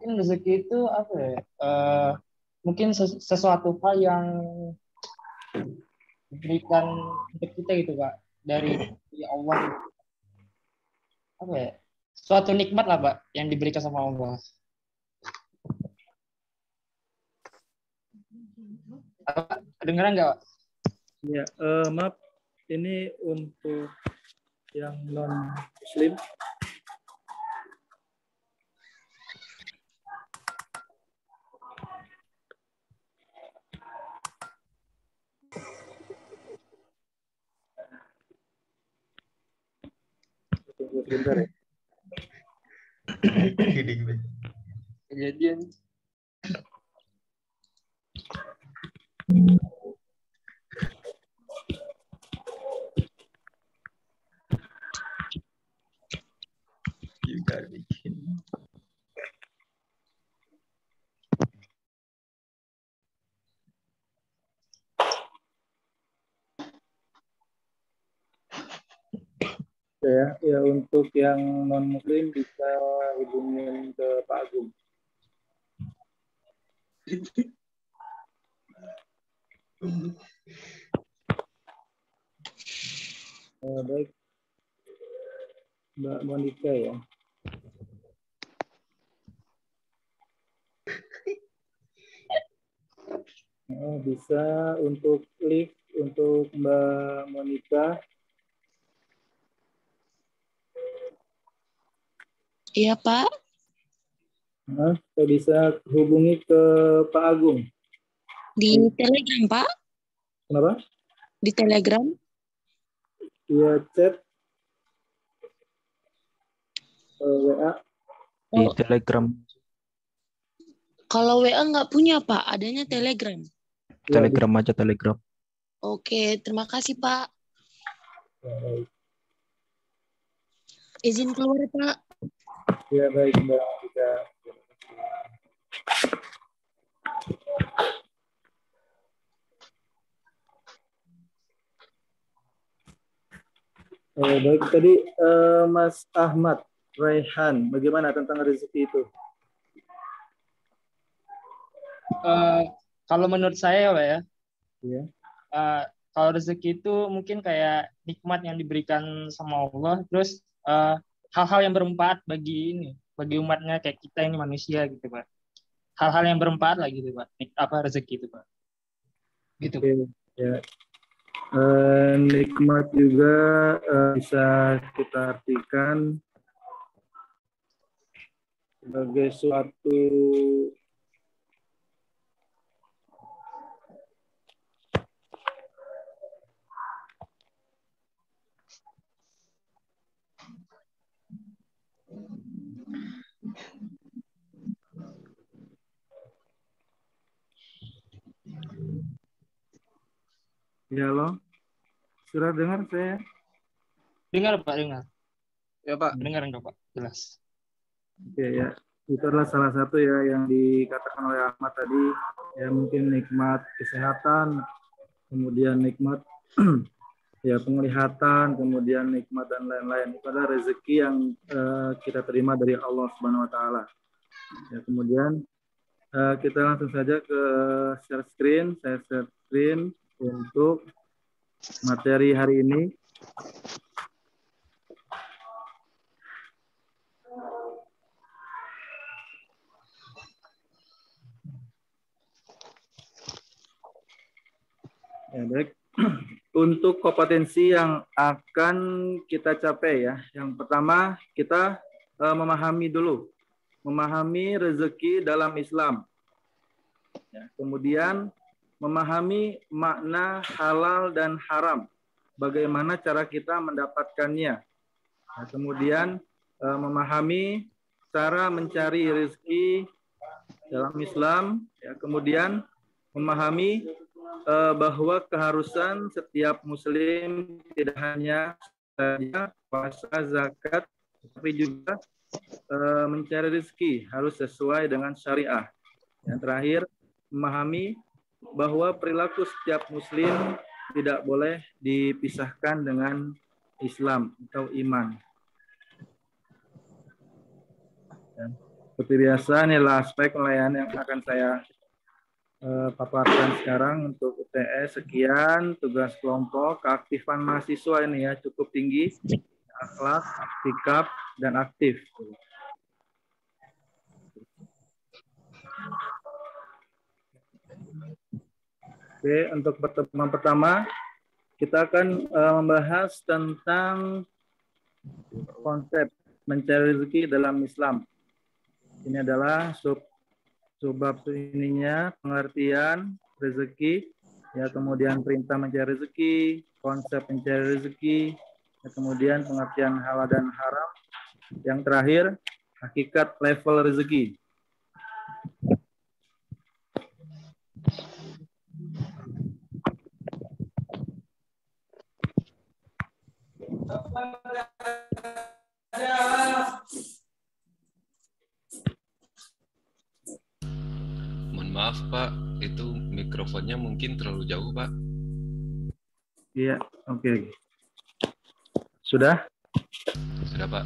mungkin rezeki itu apa ya? Mungkin sesuatu hal yang diberikan untuk kita gitu Pak dari Allah gitu. Apa ya? Suatu nikmat lah Pak yang diberikan sama Allah. Apa, kedengeran nggak Pak? Ya, maaf, ini untuk yang non Muslim. Tunggu sebentar ya. Kejadian. Juga bikin. Ya, untuk yang non Muslim bisa hubungin ke Pak Agung. Baik, Mbak Monica ya. Bisa untuk lift untuk Mbak Monica. Iya, Pak. Saya bisa hubungi ke Pak Agung. Di Telegram, Pak. Kenapa? Di Telegram. Via chat. WA. Di Telegram. Kalau WA nggak punya, Pak. Adanya Telegram. Telegram aja, Telegram. Oke, terima kasih, Pak. Izin keluar, Pak. Ya, baik, Mbak Monica. Baik, tadi Mas Ahmad Raihan, bagaimana tentang rezeki itu? Kalau menurut saya Pak ya, Ya. Kalau rezeki itu mungkin kayak nikmat yang diberikan sama Allah, terus hal-hal yang bermanfaat bagi umatnya kayak kita ini manusia gitu Pak. Hal-hal yang bermanfaat lah gitu Pak. Apa rezeki itu Pak? Gitu. Oke, ya. Nikmat juga bisa kita artikan sebagai suatu ya loh. Sudah dengar saya? Dengar Pak, dengar. Ya Pak. Dengar enggak Pak? Jelas. Oke ya. Itu adalah salah satu ya yang dikatakan oleh Ahmad tadi, ya mungkin nikmat kesehatan, kemudian nikmat ya penglihatan, kemudian nikmat dan lain-lain. Itu adalah rezeki yang kita terima dari Allah Subhanahu wa taala. Ya, kemudian kita langsung saja ke share screen. Saya share screen untuk materi hari ini. Ya, baik. Untuk kompetensi yang akan kita capai ya. Yang pertama kita memahami dulu. Memahami rezeki dalam Islam. Ya, kemudian memahami makna halal dan haram. Bagaimana cara kita mendapatkannya. Nah, kemudian memahami cara mencari rezeki dalam Islam. Ya, kemudian memahami bahwa keharusan setiap muslim tidak hanya saja puasa, zakat, tapi juga mencari rezeki harus sesuai dengan syariah. Yang terakhir, memahami bahwa perilaku setiap muslim tidak boleh dipisahkan dengan Islam atau iman. seperti biasa, inilah aspek penilaian yang akan saya paparkan sekarang untuk UTS. Sekian tugas kelompok. Keaktifan mahasiswa ini ya cukup tinggi, akhlak, sikap, dan aktif. Oke, untuk pertemuan pertama kita akan membahas tentang konsep mencari rezeki dalam Islam. Ini adalah subbab ininya, pengertian rezeki, ya, kemudian perintah mencari rezeki, konsep mencari rezeki, ya, kemudian pengertian halal dan haram, yang terakhir hakikat level rezeki. Mohon maaf Pak, itu mikrofonnya mungkin terlalu jauh Pak. Iya, oke. Sudah? Sudah Pak.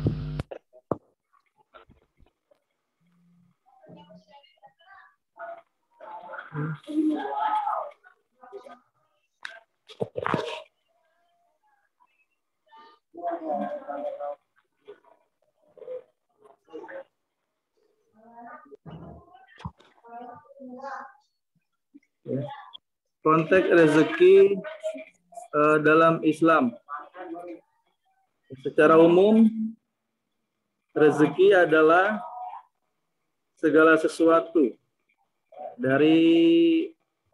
Konteks rezeki dalam Islam. Secara umum, rezeki adalah segala sesuatu dari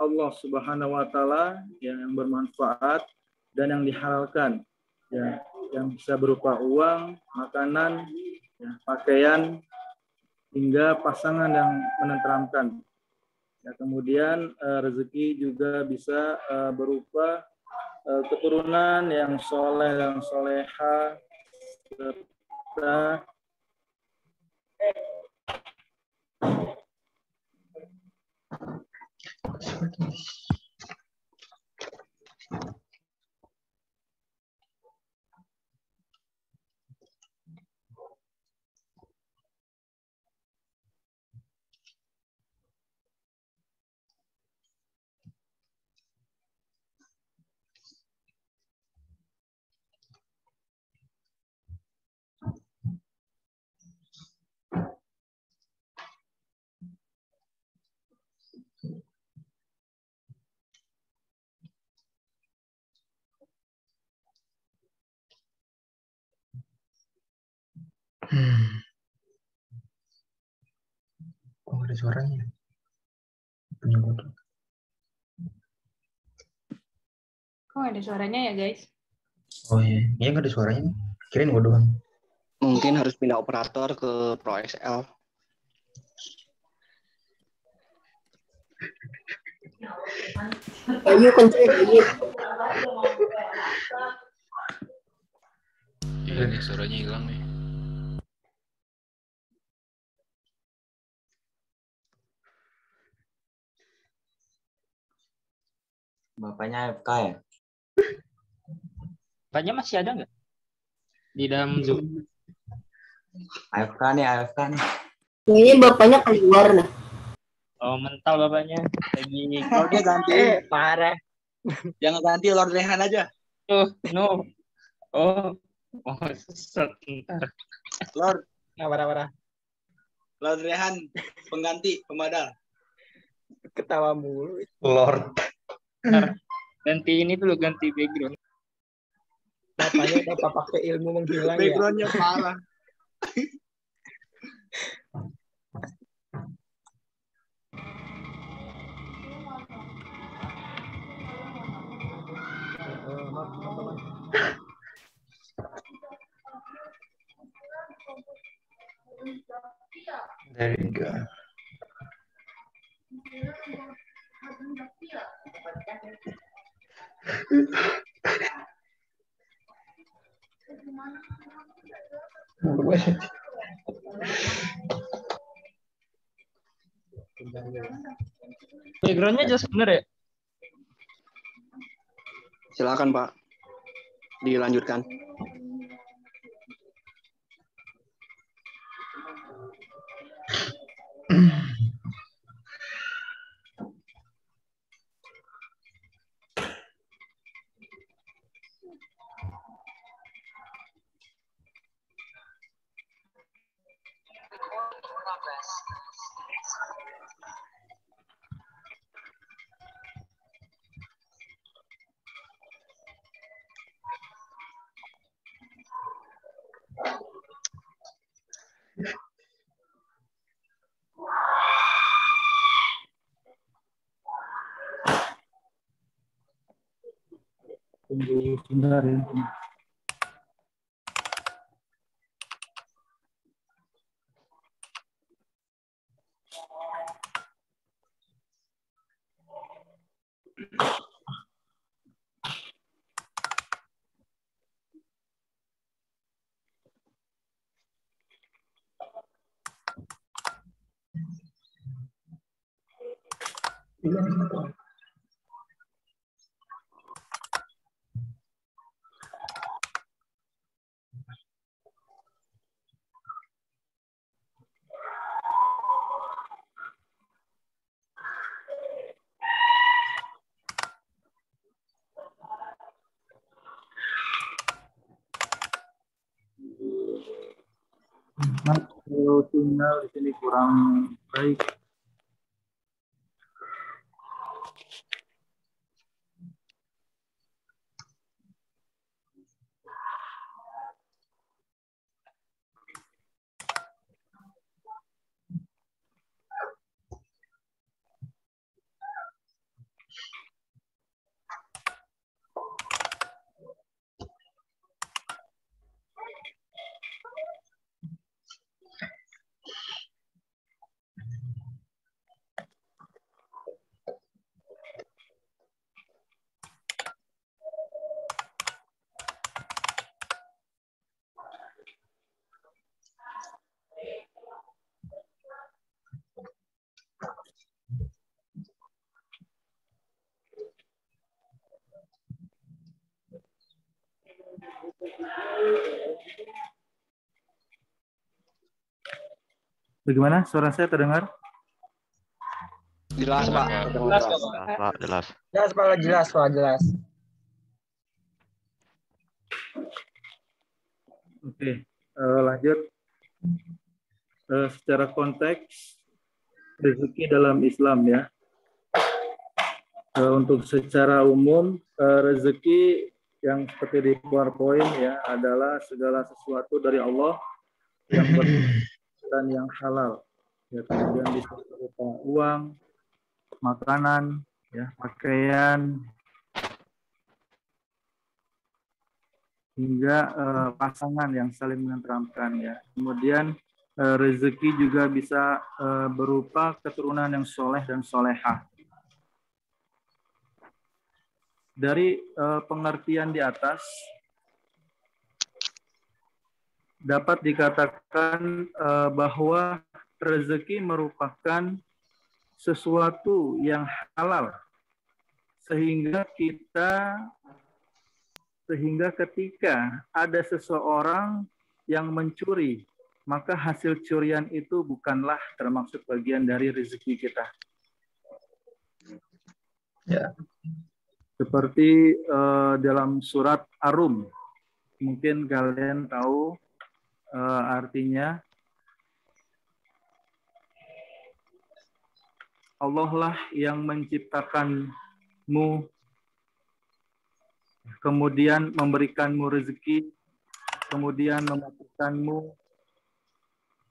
Allah Subhanahu wa taala yang bermanfaat dan yang dihalalkan, ya, yang bisa berupa uang, makanan, ya, pakaian, hingga pasangan yang menenteramkan. Ya, kemudian rezeki juga bisa berupa keturunan yang soleh dan soleha, serta Kok nggak ada suaranya? Kok nggak ada suaranya ya guys? Oh iya, iya nggak ada suaranya. Kirain gua doang. Mungkin harus pindah operator ke Pro XL. Ayo kenceng ayo. Iya nih suaranya hilang nih. Bapaknya AFK ya? Bapaknya masih ada nggak di dalam Zoom? AFK nih, AFK nih. Kayaknya bapaknya keluar nah. Oh, mental bapaknya. Lagi Kalau dia ganti, parah. jangan ganti Lord Rehan aja. No. Oh, sebentar. Lord Parah. Lord Rehan pengganti pemadam. Ketawa mulu. Lord. Ganti ini dulu, ganti background. Bapaknya udah pakai ilmu menghilang ya. Backgroundnya parah. There you go. Backgroundnya jelas bener ya? Silakan Pak, dilanjutkan. Tunggu sebentar ya. Mas, kalau sinyal di sini kurang baik. Bagaimana? Suara saya terdengar? Jelas, Pak. Jelas kok, Pak. Pak, jelas. Jelas, Pak. Jelas, Pak. Jelas. Oke, lanjut. Secara konteks rezeki dalam Islam ya. Untuk secara umum rezeki yang seperti di PowerPoint ya adalah segala sesuatu dari Allah yang dan yang halal. Ya, kemudian bisa berupa uang, makanan, ya, pakaian, hingga pasangan yang saling menenteramkan ya. Kemudian rezeki juga bisa berupa keturunan yang soleh dan solehah. Dari pengertian di atas dapat dikatakan bahwa rezeki merupakan sesuatu yang halal sehingga ketika ada seseorang yang mencuri, maka hasil curian itu bukanlah termasuk bagian dari rezeki kita. Ya. Seperti dalam surat Ar-Rum, mungkin kalian tahu artinya. Allah lah yang menciptakanmu, kemudian memberikanmu rezeki, kemudian mematikanmu,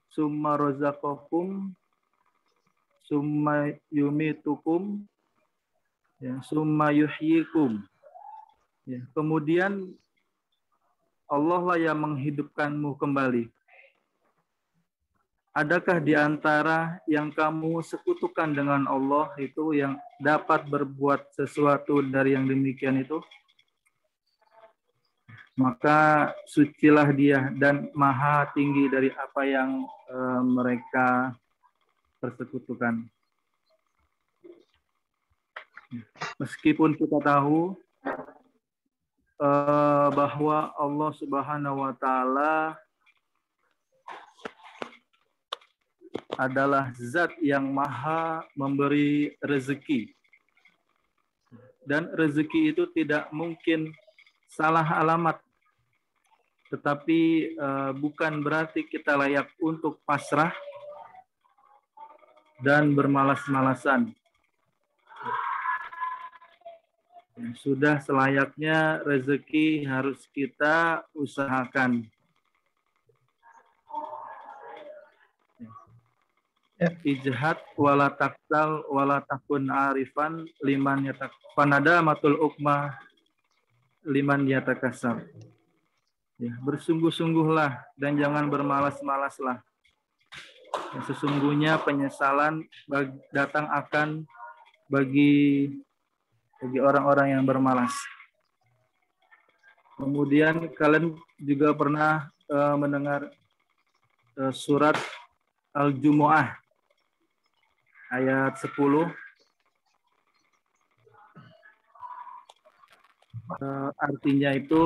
summa razaqakum, summa yumitukum, ya, summa yuhyikum. Ya, kemudian Allah lah yang menghidupkanmu kembali. Adakah di antara yang kamu sekutukan dengan Allah itu yang dapat berbuat sesuatu dari yang demikian itu? Maka sucilah dia dan maha tinggi dari apa yang mereka persekutukan. Meskipun kita tahu bahwa Allah Subhanahu wa Ta'ala adalah zat yang maha memberi rezeki. Dan rezeki itu tidak mungkin salah alamat. Tetapi bukan berarti kita layak untuk pasrah dan bermalas-malasan. Sudah selayaknya rezeki harus kita usahakan. Ijhad wala taksal wala takun arifan liman yatak panada matul ukmah liman yatakasab. Ya, bersungguh-sungguhlah dan jangan bermalas-malaslah. Ya, sesungguhnya penyesalan datang akan bagi orang-orang yang bermalas. Kemudian kalian juga pernah mendengar surat Al-Jumu'ah ayat 10. Artinya itu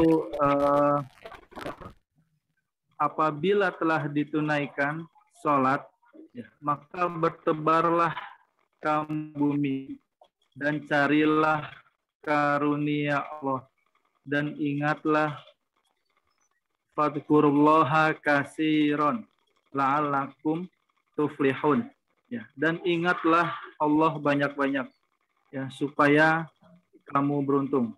apabila telah ditunaikan sholat, ya, maka bertebarlah kamu bumi dan carilah karunia Allah dan ingatlah fadhkurullaha katsiran la'allakum tuflihun. Ya, dan ingatlah Allah banyak-banyak, ya, supaya kamu beruntung.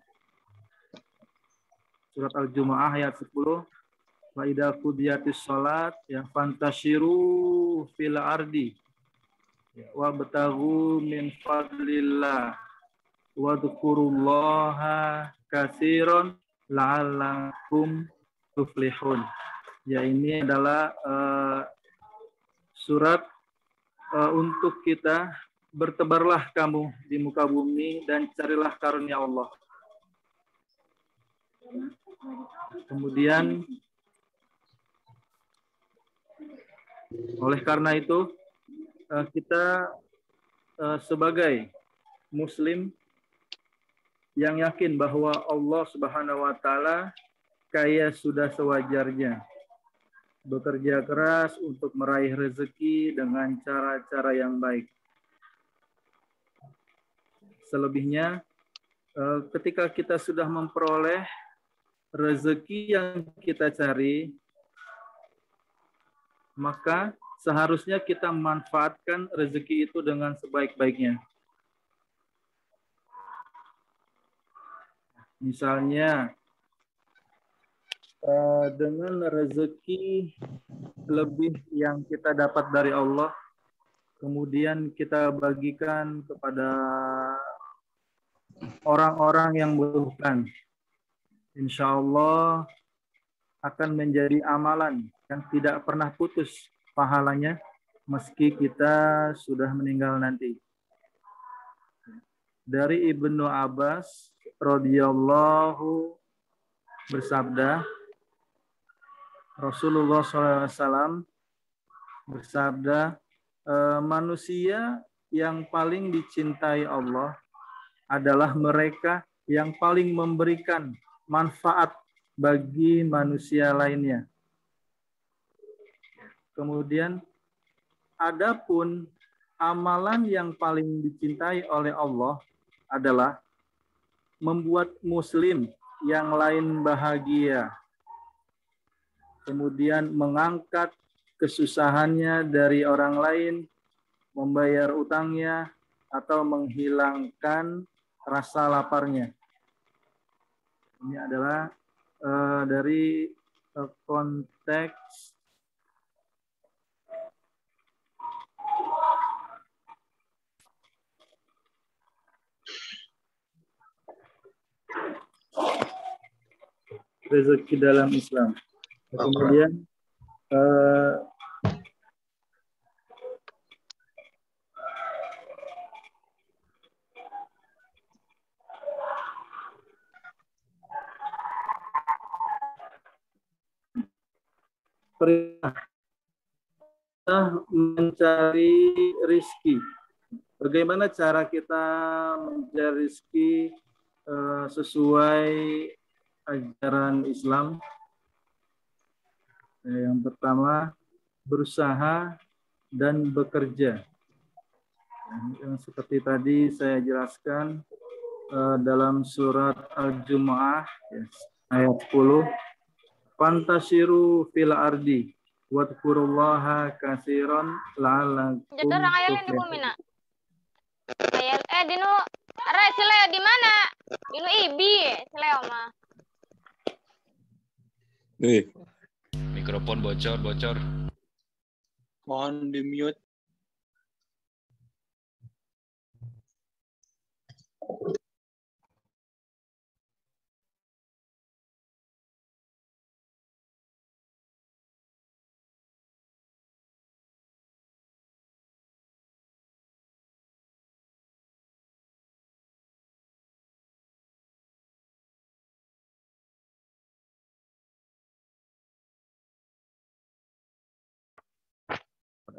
Surat Al-Jumu'ah ayat 10. Wa idza qudiyatis shalat ya fantashiru fil ardi wa bataghu min fadlillah wa dzkurullaha katsiran la'allakum tuflihun. Ya, ini adalah surat untuk kita bertebarlah kamu di muka bumi dan carilah karunia Allah. Kemudian oleh karena itu kita sebagai muslim yang yakin bahwa Allah Subhanahu wa taala kaya sudah sewajarnya bekerja keras untuk meraih rezeki dengan cara-cara yang baik. Selebihnya ketika kita sudah memperoleh rezeki yang kita cari, maka seharusnya kita memanfaatkan rezeki itu dengan sebaik-baiknya. Misalnya, dengan rezeki lebih yang kita dapat dari Allah, kemudian kita bagikan kepada orang-orang yang membutuhkan. Insya Allah akan menjadi amalan yang tidak pernah putus pahalanya meski kita sudah meninggal nanti. Dari Ibnu Abbas radhiyallahu bersabda, Rasulullah SAW bersabda, manusia yang paling dicintai Allah adalah mereka yang paling memberikan manfaat bagi manusia lainnya. Kemudian, adapun amalan yang paling dicintai oleh Allah adalah membuat muslim yang lain bahagia. Kemudian mengangkat kesusahannya dari orang lain, membayar utangnya, atau menghilangkan rasa laparnya. Ini adalah dari konteks rezeki dalam Islam. Kemudian perintah mencari rizki. Bagaimana cara kita mencari rizki sesuai ajaran Islam? Yang pertama, berusaha dan bekerja. Yang seperti tadi saya jelaskan dalam surat Al-Jumu'ah ayat 10, Fantashiru fil ardi wadhkurullaha katsiran la'allakum tuflihun. Dino are sileo di mana? Dino ibi sileo mah. Mikrofon bocor. Mohon di mute.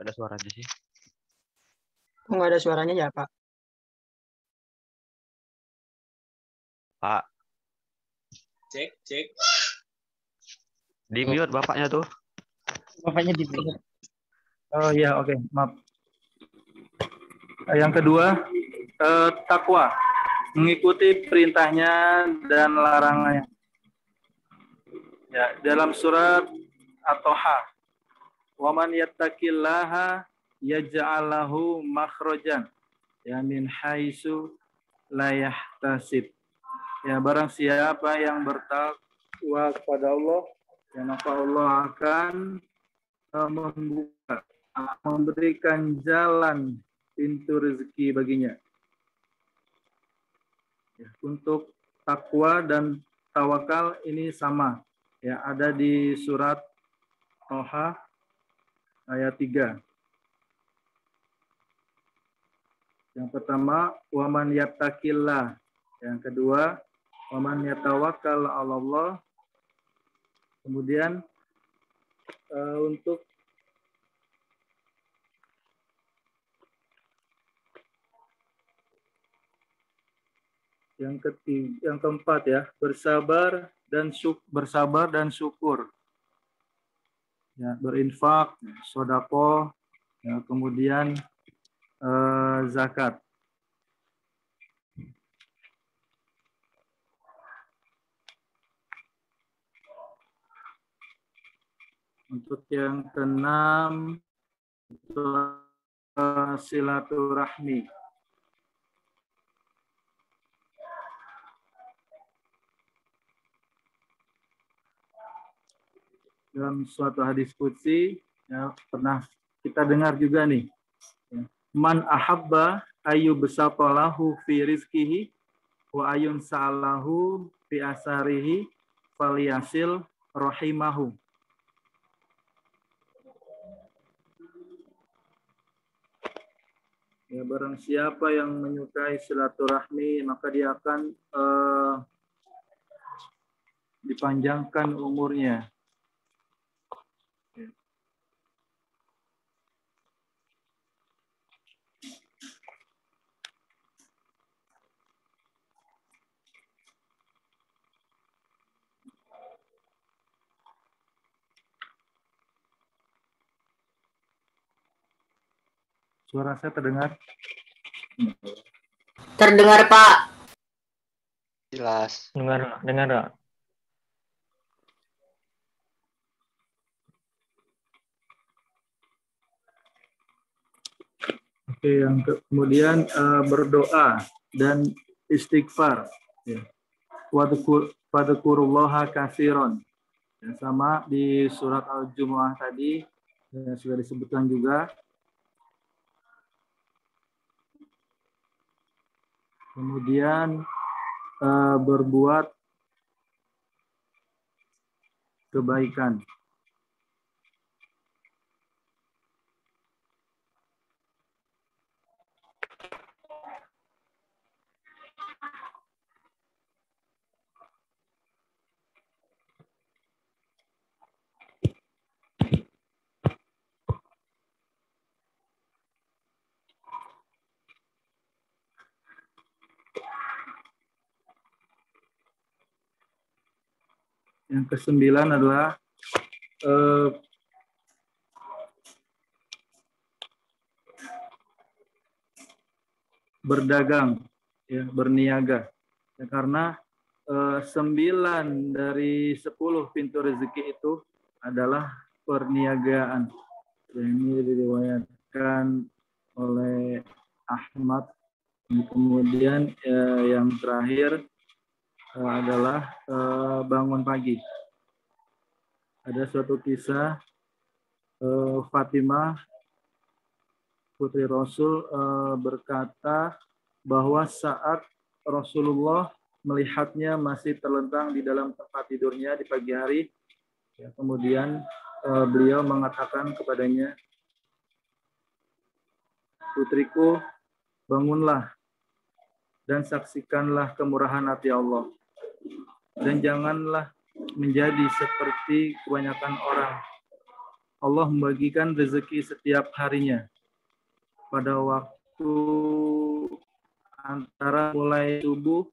Ada suara aja sih. Kok nggak ada suaranya ya, Pak? Pak, Cek. di mute bapaknya tuh. Bapaknya di mute. Oh iya, oke, maaf. Yang kedua, takwa, mengikuti perintahnya dan larangannya. Ya, dalam surat At-Toha, waman yattaqillaha yaj'al lahu makhrajan ya min haitsu la yahtasib. Ya, barang siapa yang bertakwa kepada Allah, ya maka Allah akan membuka, memberikan jalan pintu rezeki baginya. Ya, untuk takwa dan tawakal ini sama. Ya, ada di surat Toha ayat 3. Yang pertama, waman yattaqillah. Yang kedua, waman yatawakkal 'ala Allah. Kemudian untuk yang keempat ya, bersabar dan syukur. Ya, berinfak, sedekah, ya, kemudian zakat. Untuk yang keenam, silaturahmi. Dalam suatu hadis qudsi, ya, pernah kita dengar juga nih, ya, man ahabba ayu besatalahu fi rizkihi wa ayun sa'alahu fi asarihi falyasil rahimahu. Ya, barang siapa yang menyukai silaturahmi, maka dia akan dipanjangkan umurnya. Suara saya terdengar? Terdengar, Pak. Jelas. Dengar. Oke, yang kemudian berdoa dan istighfar. Ya. Wadhkurullaha katsiran. Ya, sama di surat Al-Jumu'ah tadi ya, sudah disebutkan juga. Kemudian berbuat kebaikan. Yang ke-9 adalah berdagang, ya, berniaga. Ya, karena 9 dari 10 pintu rezeki itu adalah perniagaan. Ini diriwayatkan oleh Ahmad. Kemudian yang terakhir adalah bangun pagi. Ada suatu kisah Fatimah putri Rasul berkata bahwa saat Rasulullah melihatnya masih terlentang di dalam tempat tidurnya di pagi hari, ya, kemudian beliau mengatakan kepadanya, putriku, bangunlah dan saksikanlah kemurahan hati Allah. Dan janganlah menjadi seperti kebanyakan orang. Allah membagikan rezeki setiap harinya. Pada waktu antara mulai subuh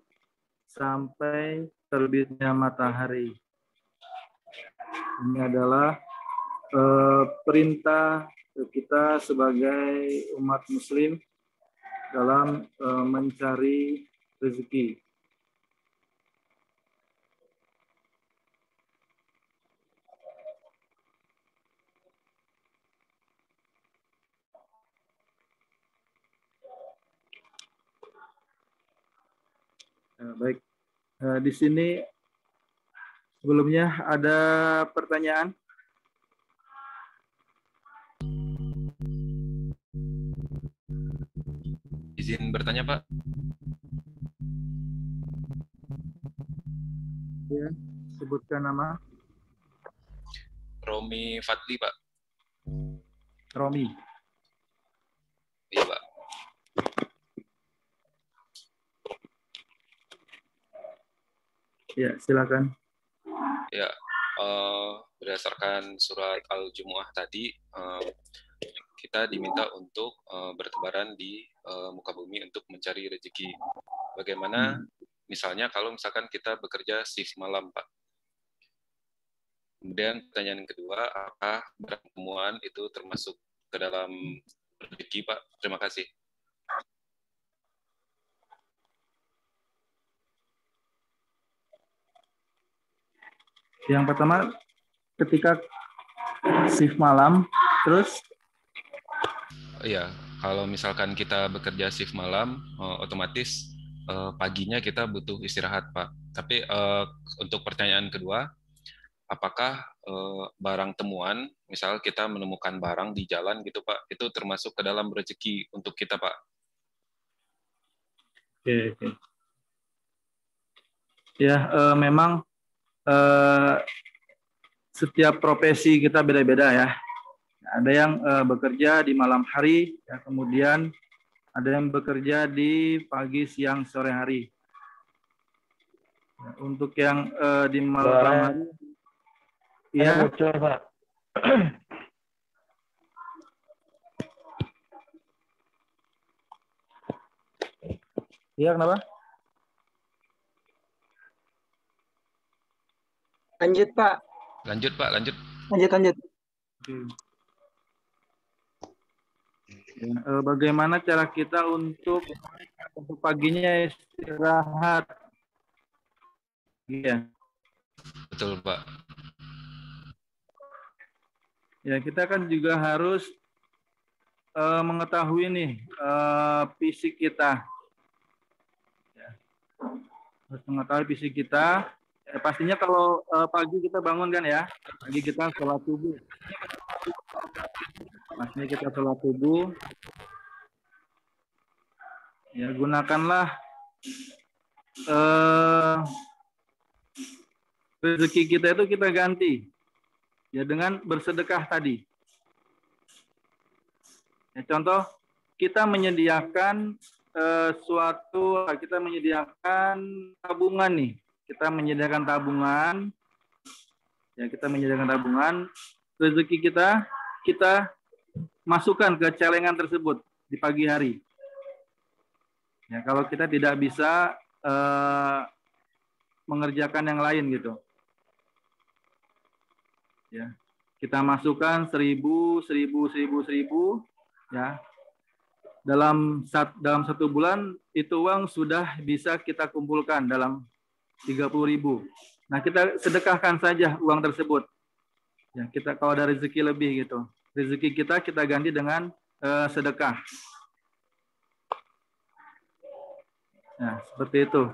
sampai terbitnya matahari. Ini adalah perintah kita sebagai umat muslim dalam mencari rezeki. Baik, di sini sebelumnya ada pertanyaan? Izin bertanya, Pak. Ya, sebutkan nama. Romi Fadli, Pak. Romi. Iya, Pak. Ya, silakan. Ya, berdasarkan surat Al-Jumu'ah tadi, kita diminta untuk bertebaran di muka bumi untuk mencari rezeki. Bagaimana misalnya kalau misalkan kita bekerja shift malam, Pak? Kemudian pertanyaan kedua, apakah pertemuan itu termasuk ke dalam rezeki, Pak? Terima kasih. Yang pertama, ketika shift malam, terus? Iya, kalau misalkan kita bekerja shift malam, otomatis paginya kita butuh istirahat, Pak. Tapi untuk pertanyaan kedua, apakah barang temuan, misal kita menemukan barang di jalan gitu, Pak, itu termasuk ke dalam rezeki untuk kita, Pak? Oke. Ya, memang setiap profesi kita beda-beda ya. Ada yang bekerja di malam hari, ya, kemudian ada yang bekerja di pagi, siang, sore hari. Ya, untuk yang di malam hari, ya. Muncul, Pak. Iya, kenapa? Lanjut, Pak. Lanjut, Pak, lanjut. Lanjut. Ya, bagaimana cara kita untuk paginya istirahat? Iya. Betul, Pak. Ya, kita kan juga harus mengetahui nih fisik kita. Ya. Harus mengetahui fisik kita. Ya, pastinya kalau pagi kita bangun kan ya, pagi kita sholat subuh. Pastinya kita sholat subuh. Ya, gunakanlah rezeki kita itu kita ganti ya dengan bersedekah tadi. Ya, contoh kita menyediakan kita menyediakan tabungan nih. Kita menyediakan tabungan, ya, kita menyediakan tabungan, rezeki kita masukkan ke celengan tersebut di pagi hari. Ya, kalau kita tidak bisa mengerjakan yang lain gitu, ya, kita masukkan 1000, ya, dalam 1 bulan itu uang sudah bisa kita kumpulkan dalam 30.000. Nah, kita sedekahkan saja uang tersebut. Ya, kita kalau ada rezeki lebih gitu, rezeki kita ganti dengan sedekah. Nah, seperti itu.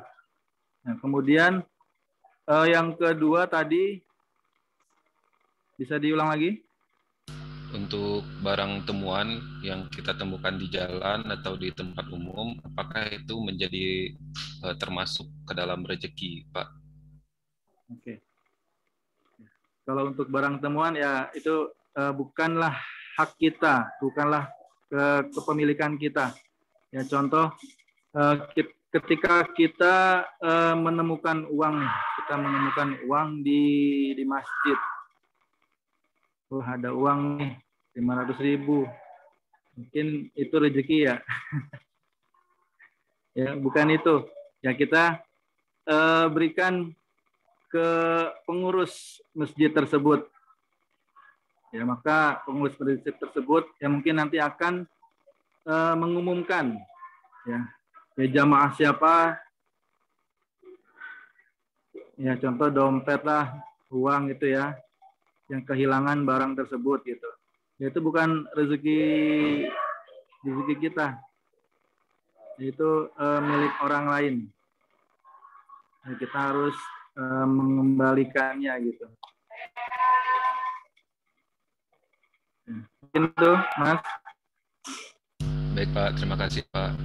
Nah, kemudian yang kedua tadi bisa diulang lagi? Untuk barang temuan yang kita temukan di jalan atau di tempat umum, apakah itu menjadi termasuk ke dalam rezeki, Pak? Oke. Kalau untuk barang temuan ya itu bukanlah hak kita, bukanlah kepemilikan kita. Ya contoh ketika kita menemukan uang di masjid. Ada uang nih 500.000, mungkin itu rezeki ya. Ya bukan itu. Ya kita berikan ke pengurus masjid tersebut. Ya maka pengurus masjid tersebut yang mungkin nanti akan mengumumkan ya jamaah siapa. Ya contoh dompet lah, uang itu ya, yang kehilangan barang tersebut gitu. Itu bukan rezeki kita. Itu milik orang lain. Nah, kita harus mengembalikannya gitu. Mungkin itu, Mas. Baik, Pak. Terima kasih, Pak.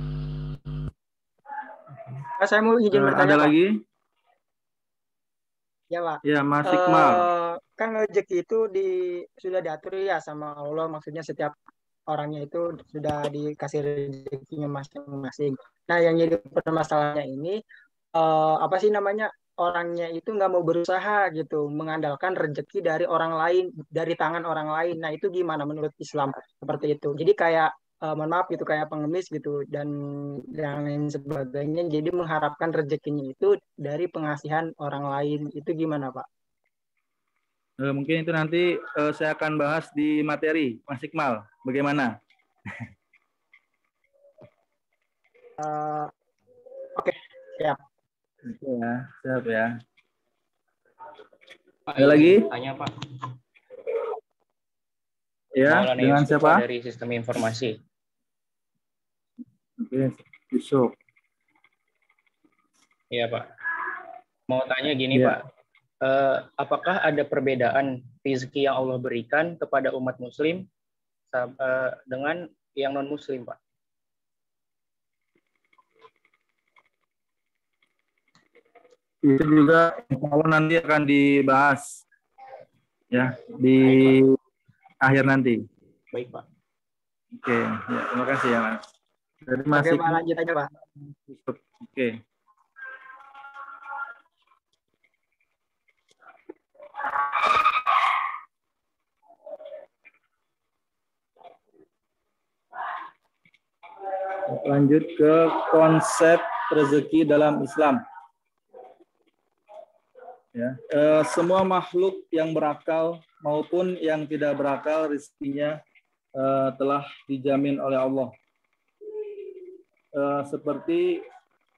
Saya mau izin bertanya, ada Pak. lagi? Ya, Pak. Ya, Mas Iqbal. Kan rezeki itu sudah diatur ya sama Allah, maksudnya setiap orangnya itu sudah dikasih rezekinya masing-masing. Nah, yang jadi permasalahannya ini apa sih namanya, orangnya itu nggak mau berusaha gitu, mengandalkan rezeki dari orang lain, dari tangan orang lain. Nah, itu gimana menurut Islam seperti itu? Jadi kayak mohon maaf gitu, kayak pengemis gitu dan yang lain sebagainya. Jadi mengharapkan rezekinya itu dari pengasihan orang lain. Itu gimana, Pak? Mungkin itu nanti saya akan bahas di materi, Mas Iqbal. Bagaimana? Oke, siap. Oke ya, siap ya. Pak, ada lagi? Tanya, Pak. Ya, Maulana dengan Yusuf, siapa? Pak, dari Sistem Informasi. Oke, Yusuf. Iya, Pak. Mau tanya gini, Ya. Pak. Apakah ada perbedaan rezeki yang Allah berikan kepada umat Muslim dengan yang non-Muslim, Pak? Itu juga kalau nanti akan dibahas ya di akhir nanti. Baik, Pak. Oke, ya, terima kasih ya, Mas. Dari Mas Oke, Pak, lanjut aja, Pak. Oke. Lanjut ke konsep rezeki dalam Islam. Ya, semua makhluk yang berakal maupun yang tidak berakal rezekinya telah dijamin oleh Allah. Seperti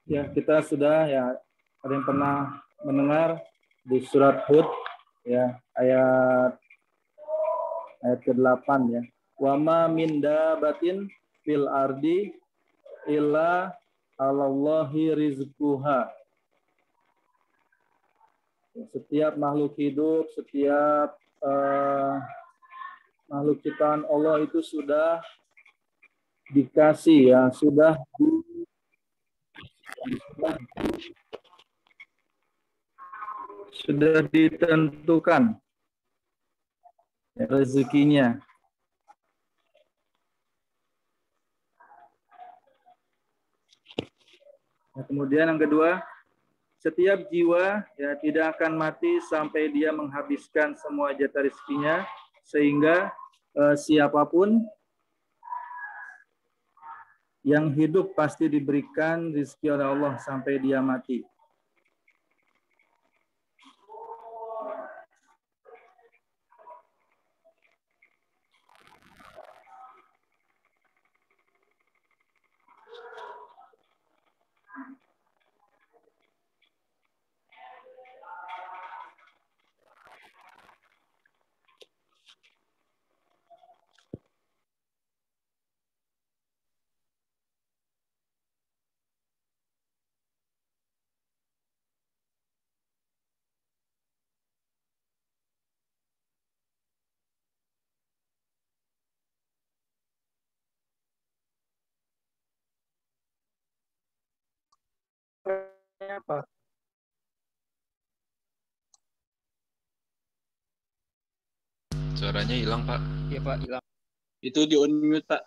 ya kita sudah ya ada yang pernah mendengar di surat Hud ya ayat ke-8 ya. Wa ma min dabatin fil ardi illa 'alallahi rizquha. Setiap makhluk hidup, setiap makhluk ciptaan Allah itu sudah dikasih ya, sudah ditentukan ya, rezekinya. Nah, kemudian yang kedua, setiap jiwa ya tidak akan mati sampai dia menghabiskan semua jatah rezekinya, sehingga siapapun yang hidup pasti diberikan rezeki oleh Allah sampai dia mati. apa? Suaranya hilang, Pak. Iya Pak, hilang. Itu di unmute, Pak.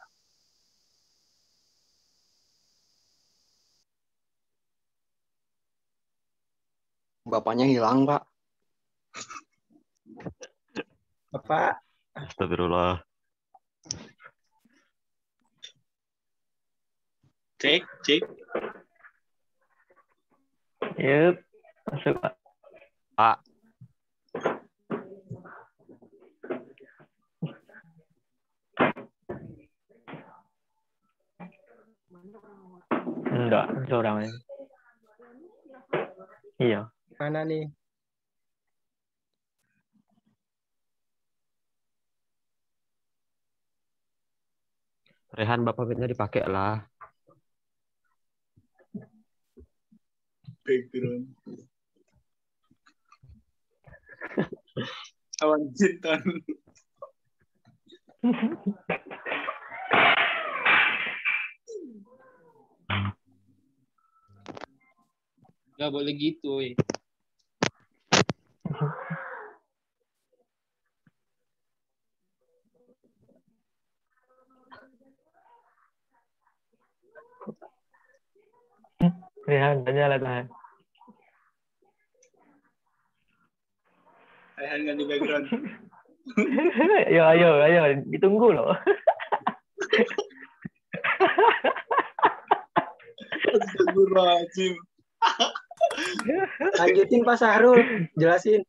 Bapaknya hilang, Pak. Bapak. Astagfirullah. Cek, cek. Yup, masuk Pak. Pak. Enggak, seorang ini. Iya. Mana nih? Rehan, Bapak fitnya dipakai lah. Background. Awan Jinton. Nggak boleh gitu. Rehan, tanya lah tahan. Rehan nggak di background. ayo, ditunggu loh. Astagfirullahaladzim. Lanjutin Pak Sahrul, jelasin.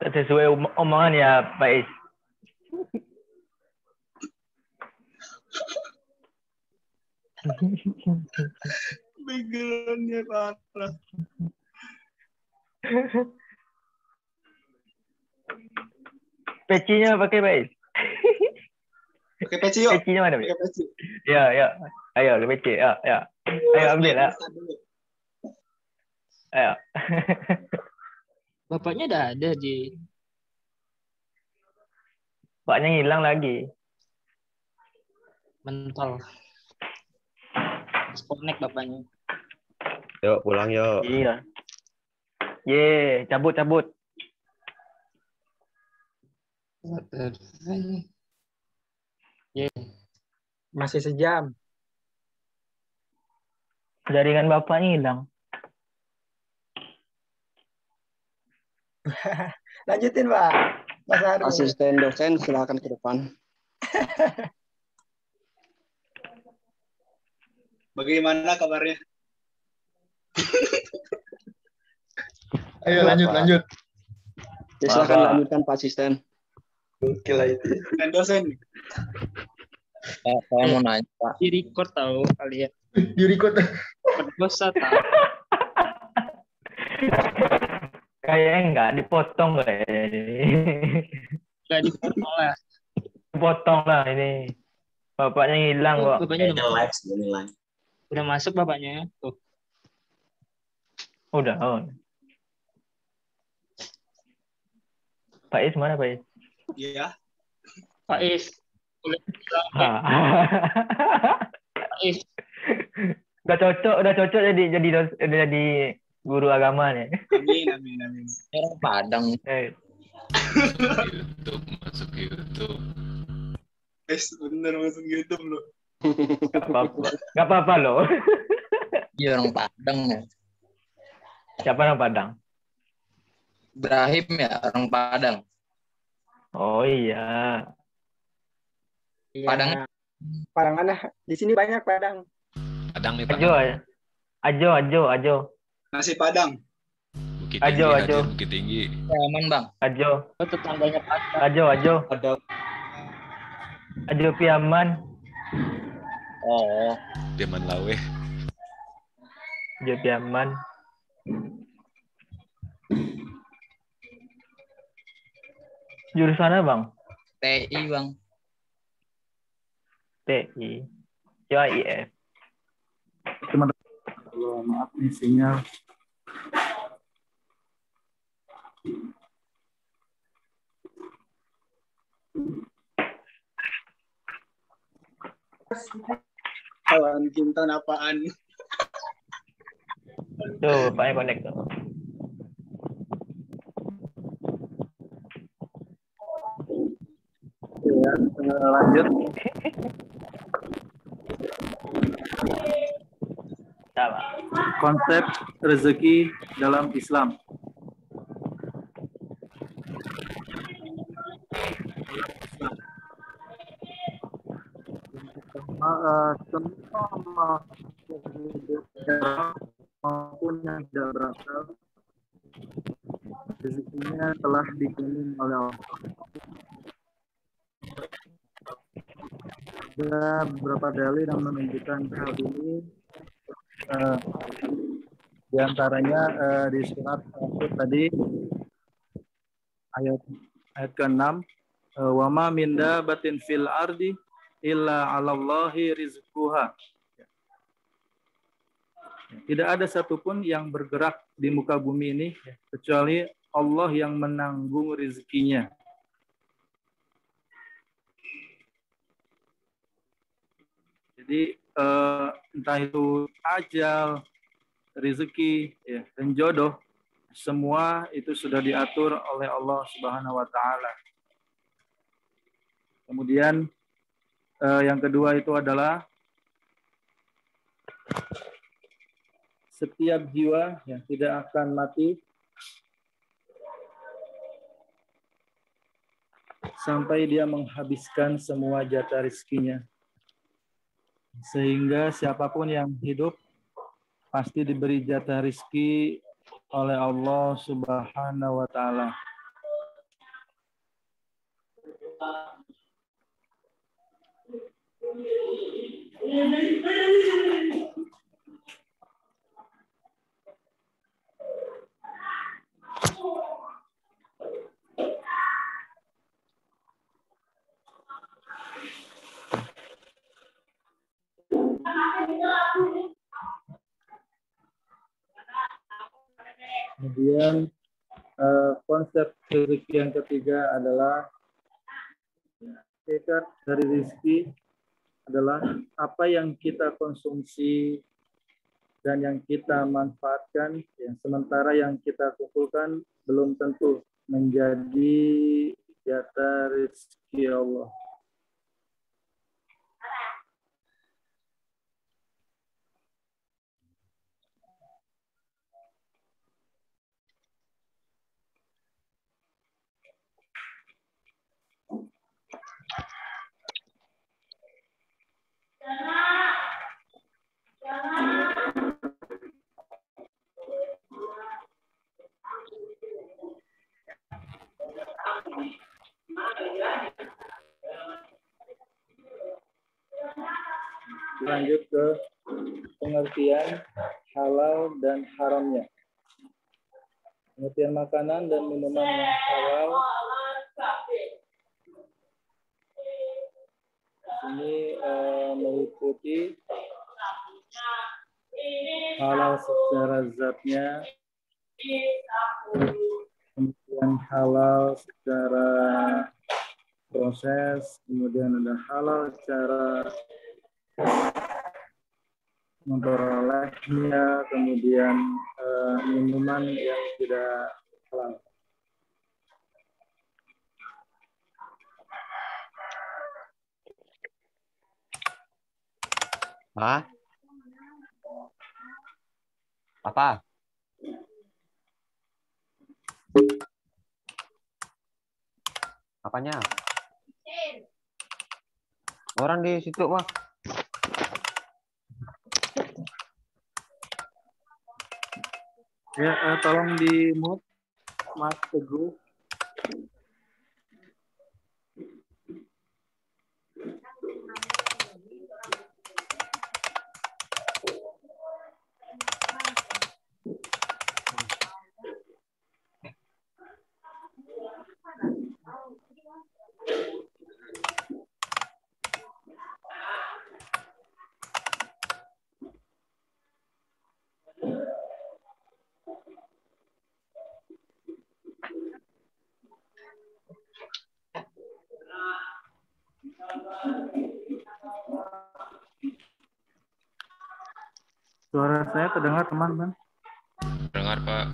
Sesuai omongan ya Pak Is. Backgroundnya parah. Pecinya pakai Pak Is. Pakai peci yuk. Pecinya mana? Pakai peci. Ya. Ayo, peci. Ya. Ayo ambil lah. Ayo. Bapaknya udah ada di. Bapaknya hilang lagi. Mentol. Disconnect bapaknya. Yuk, pulang yuk. Iya. Cabut. Masih sejam. Jaringan bapaknya hilang. Lanjutin Pak. Mas Sahrul. Asisten dosen silakan ke depan. Bagaimana kabarnya? Ayo lanjut. Ya, silakan lanjutkan Pak Asisten. Oke lah itu. Dan dosen. Saya mau nanya, Pak. Di record tahu kalian. Di record. Berdosa tahu. Kayaknya enggak dipotong kayaknya ini. Enggak dipotong lah. Dipotong lah ini. Bapaknya hilang kok. Bapaknya udah live segini live. Udah masuk bapaknya. Tuh. Udah. Pak Is mana Pak Is? Iya. Pak Is. Pak Is. Udah cocok jadi guru agama nih. Amin. Orang Padang. Masuk YouTube. Bener masuk YouTube loh. Gak apa-apa loh. Iya orang Padang ya. Siapa orang Padang? Ibrahim ya orang Padang. Oh iya. Padang. Padang mana? Di sini banyak Padang. Padang nih Pak. Ajo. Nasi Padang. Bukit Tinggi. Ajo. Bukit Tinggi. Aman Bang. Ajo. Tetangganya Padang. Ajo. Ajo Piaman. Oh. Piaman Lawe. Ajo Piaman. Jurusannya Bang? TI Bang. TI. CIF. Teman-teman, maaf nih sinyal. Kawan Kinton apaan? Tuh, Pak connect tuh. Ya, lanjut. Konsep rezeki dalam Islam. Semua maupun yang tidak berasal rezekinya telah dijamin oleh Allah. Ada beberapa dalil yang menunjukkan hal ini. Di antaranya di surat Al-Hud tadi ayat ke-6, wa ma min dabatin fil ardi illa 'alallahi rizquha. Tidak ada satupun yang bergerak di muka bumi ini kecuali Allah yang menanggung rezekinya. Jadi entah itu ajal, rezeki, ya, dan jodoh, semua itu sudah diatur oleh Allah Subhanahu wa Ta'ala. Kemudian yang kedua itu adalah setiap jiwa yang tidak akan mati sampai dia menghabiskan semua jatah rezekinya. Sehingga siapapun yang hidup pasti diberi jatah rezeki oleh Allah Subhanahu wa Ta'ala. Kemudian konsep rezeki yang ketiga adalah hakikat dari rezeki adalah apa yang kita konsumsi dan yang kita manfaatkan, yang sementara yang kita kumpulkan belum tentu menjadi jatah rezeki Allah. Lanjut ke pengertian halal dan haramnya. Pengertian makanan dan minuman yang halal. Ini meliputi halal secara zatnya, kemudian halal secara proses, kemudian ada halal secara memperolehnya, kemudian minuman yang tidak halal. Hah? Apa? Apanya? Orang di situ mah. Ya, tolong di mute Mas Teguh. Suara saya terdengar teman-teman? Dengar, Pak.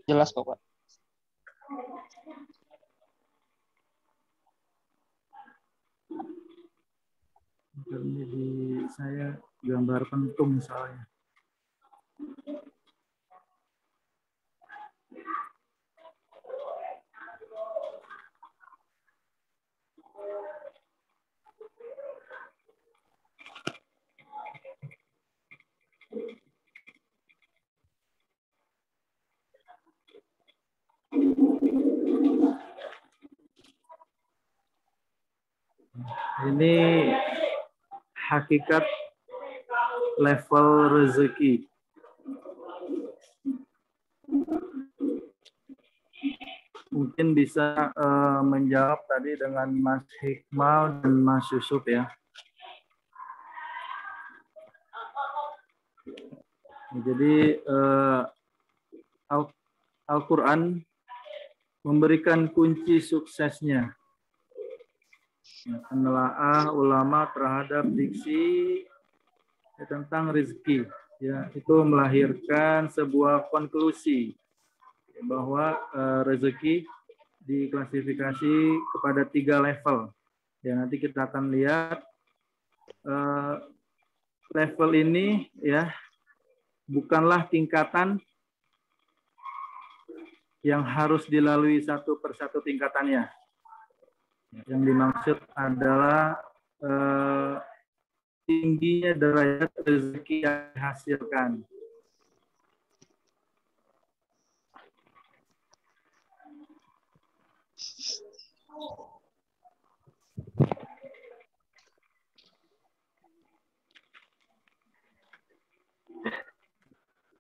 Jelas kok, Pak. Ini di saya gambar pentung misalnya. Ini hakikat level rezeki. Mungkin bisa menjawab tadi dengan Mas Hikmal dan Mas Yusuf ya. Jadi Al-Quran memberikan kunci suksesnya. Penelaah ulama terhadap diksi tentang rezeki, ya itu melahirkan sebuah konklusi bahwa rezeki diklasifikasi kepada 3 level. Ya nanti kita akan lihat level ini ya bukanlah tingkatan yang harus dilalui satu persatu tingkatannya. Yang dimaksud adalah tingginya derajat rezeki yang dihasilkan.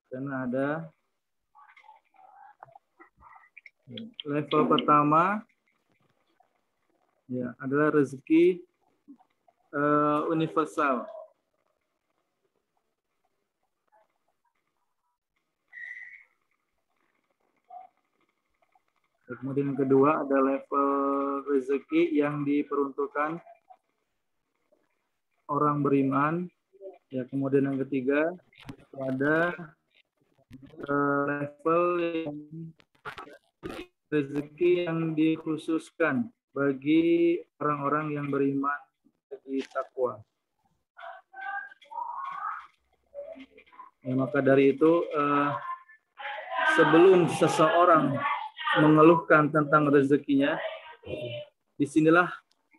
Karena ada level pertama ya adalah rezeki universal. Kemudian yang kedua ada level rezeki yang diperuntukkan orang beriman. Ya, kemudian yang ketiga ada level yang rezeki yang dikhususkan bagi orang-orang yang beriman bagi takwa. Ya, maka dari itu sebelum seseorang mengeluhkan tentang rezekinya, disinilah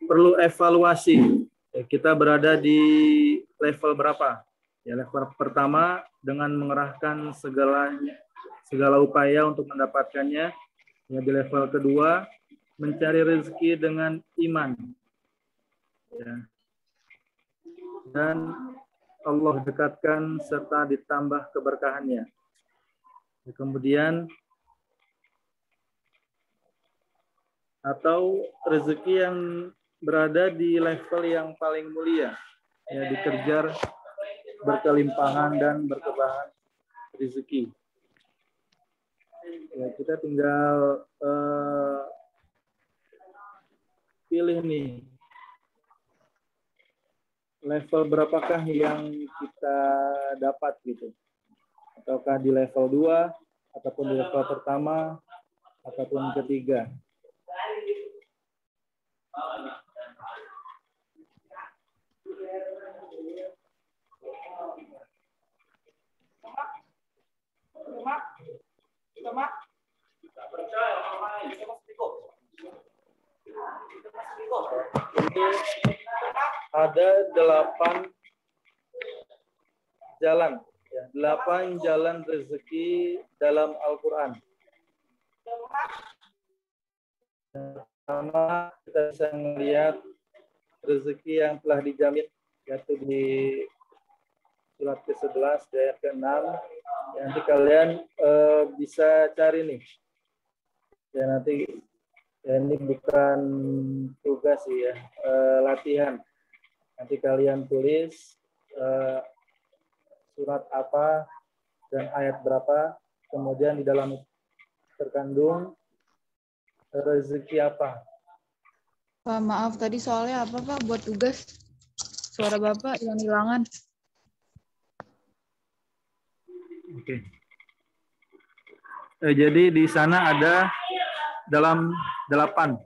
perlu evaluasi. Ya, kita berada di level berapa? Ya, level pertama dengan mengerahkan segala upaya untuk mendapatkannya. Ya, di level kedua mencari rezeki dengan iman. Ya. Dan Allah dekatkan serta ditambah keberkahannya. Ya, kemudian atau rezeki yang berada di level yang paling mulia, ya dikejar berkelimpahan dan berkebahan rezeki. Ya, kita tinggal pilih nih level berapakah yang kita dapat gitu, ataukah di level 2 ataupun di level pertama ataupun ketiga. Ini ada 8 jalan, ya, 8 jalan rezeki dalam Al-Quran. Pertama kita bisa melihat rezeki yang telah dijamin, yaitu di surat ke-11 ayat ke-6. Nanti kalian bisa cari nih. Ya nanti ya, ini bukan tugas sih ya, latihan. Nanti kalian tulis surat apa dan ayat berapa, kemudian di dalam terkandung rezeki apa. Pak, maaf tadi soalnya apa Pak buat tugas? Suara Bapak hilang-hilangan. Oke. Jadi di sana ada dalam 8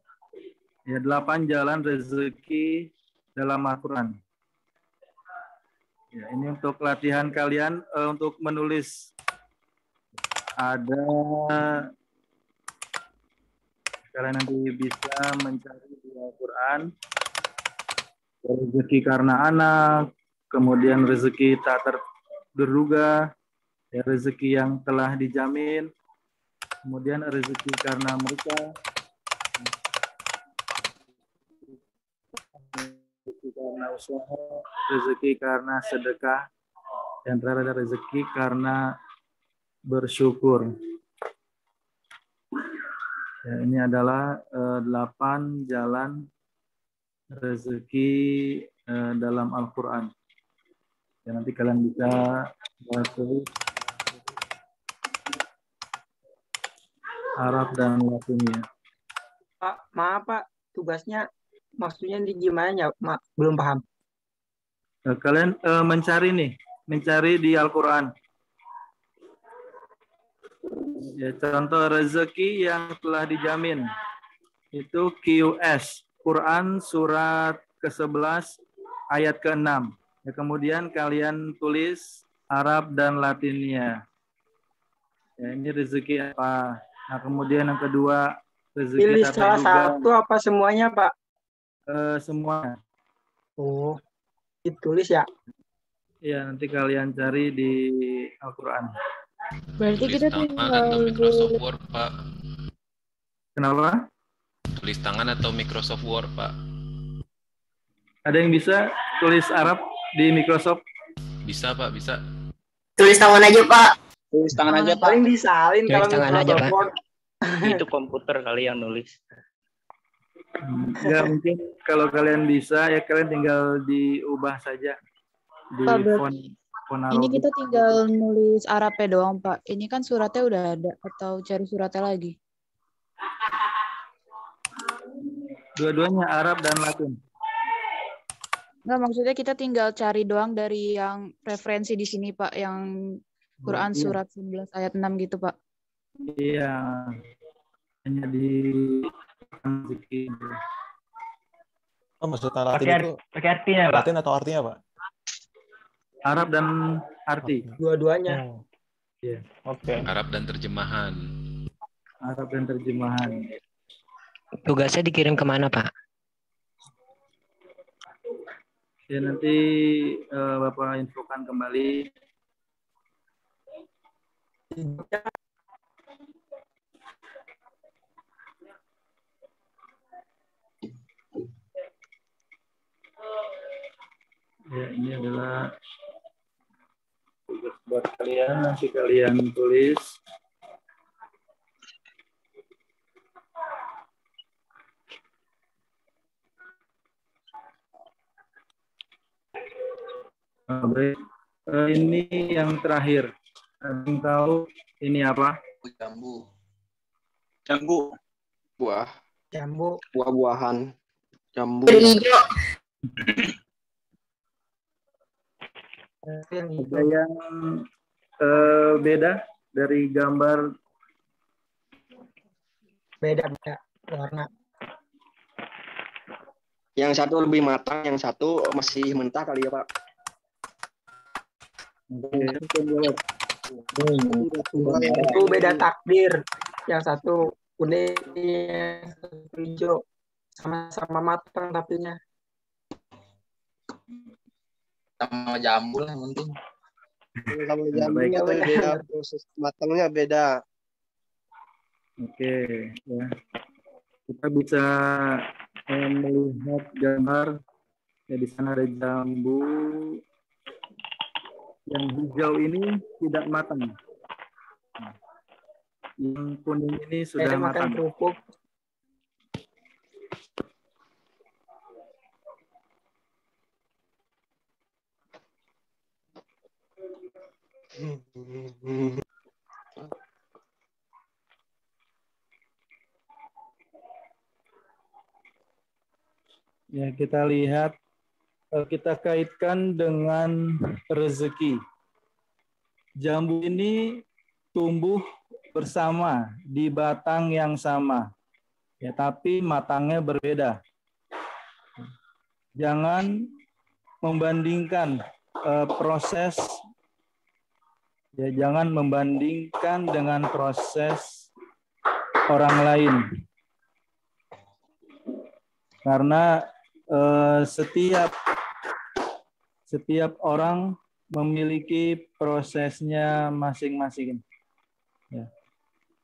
jalan rezeki dalam Al-Quran. Ya, ini untuk latihan kalian untuk menulis. Ada kalian nanti bisa mencari di Al-Quran rezeki karena anak, kemudian rezeki tak terduga, ya, rezeki yang telah dijamin, kemudian rezeki karena mereka, rezeki karena usaha, rezeki karena sedekah, dan terakhir ada rezeki karena bersyukur. Ya, ini adalah 8 jalan rezeki dalam Al-Quran. Ya, nanti kalian bisa tulis Arab dan Latinnya. Pak, maaf Pak, tugasnya maksudnya di gimana ya? Belum paham. Kalian mencari di Al-Quran. Ya, contoh rezeki yang telah dijamin itu QS. Quran surat ke-11 ayat ke-6. Ya, kemudian kalian tulis Arab dan Latinnya. Ya, ini rezeki apa? Nah, kemudian yang kedua rezeki Pilih tak salah terduga. satu apa semuanya Pak? Semua. Oh, ditulis ya? Ya, nanti kalian cari di Al-Quran. Berarti kita tinggal atau Microsoft Word, Pak. Kenapa? Tulis tangan atau Microsoft Word, Pak? Ada yang bisa tulis Arab di Microsoft? Bisa, Pak, bisa. Tulis tangan aja, Pak. Tulis tangan aja, Pak. Paling disalin Tulis kalau tangan aja, Pak. Word. Itu komputer kali yang nulis. Enggak, mungkin kalau kalian bisa ya kalian tinggal diubah saja di Pak, berarti font ini Arabic. kita tinggal nulis Arabnya doang, Pak. Ini kan suratnya udah ada, atau cari suratnya lagi? Dua-duanya Arab dan Latin. Enggak, maksudnya kita tinggal cari doang dari yang referensi di sini, Pak, yang Quran Iya. surat 11 ayat 6 gitu, Pak. Iya, hanya di rezeki. Oh, maksudnya Latin itu pakai artinya, Pak. Latin atau artinya, Pak? Arab dan arti. Dua-duanya. Iya. Oke. Arab dan terjemahan. Arab dan terjemahan. Tugasnya dikirim kemana, Pak? Ya, nanti Bapak infokan kembali. Ya, ini adalah tugas buat kalian, nanti kalian tulis. Baik. Ini yang terakhir. Kalian tahu ini apa? Jambu. Jambu. Buah. Jambu. Buah-buahan. Jambu. Hijau. Ada yang beda dari gambar? Beda warna. Yang satu lebih matang, yang satu masih mentah kali ya, Pak. Itu beda takdir. Yang satu kuning, yang satu hijau. Sama-sama matang tapinya. Sama jambu lah yang penting. Sama jambunya beda, proses matangnya beda. Oke, ya. Kita bisa melihat gambar. Ya, di sana ada jambu. Yang hijau ini tidak matang. Yang kuning ini sudah Saya makan matang. kerupuk. Ya, kita lihat, kita kaitkan dengan rezeki. jambu ini tumbuh bersama di batang yang sama, ya, tapi matangnya berbeda. Jangan membandingkan proses, ya, jangan membandingkan dengan proses orang lain, karena setiap orang memiliki prosesnya masing-masing, ya,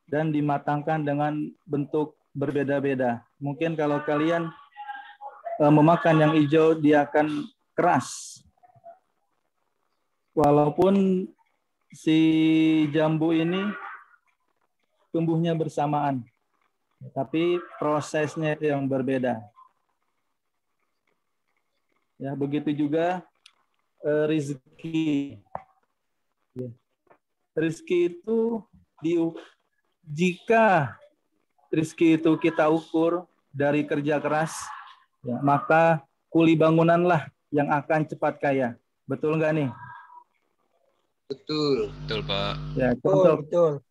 dan dimatangkan dengan bentuk berbeda-beda. Mungkin kalau kalian memakan yang hijau, dia akan keras. Walaupun si jambu ini tumbuhnya bersamaan, tapi prosesnya itu yang berbeda. Ya, begitu juga rezeki. Ya. Rezeki itu jika rezeki itu kita ukur dari kerja keras, ya, maka kuli bangunanlah yang akan cepat kaya. Betul nggak nih? Betul. Betul, Pak. Ya, betul.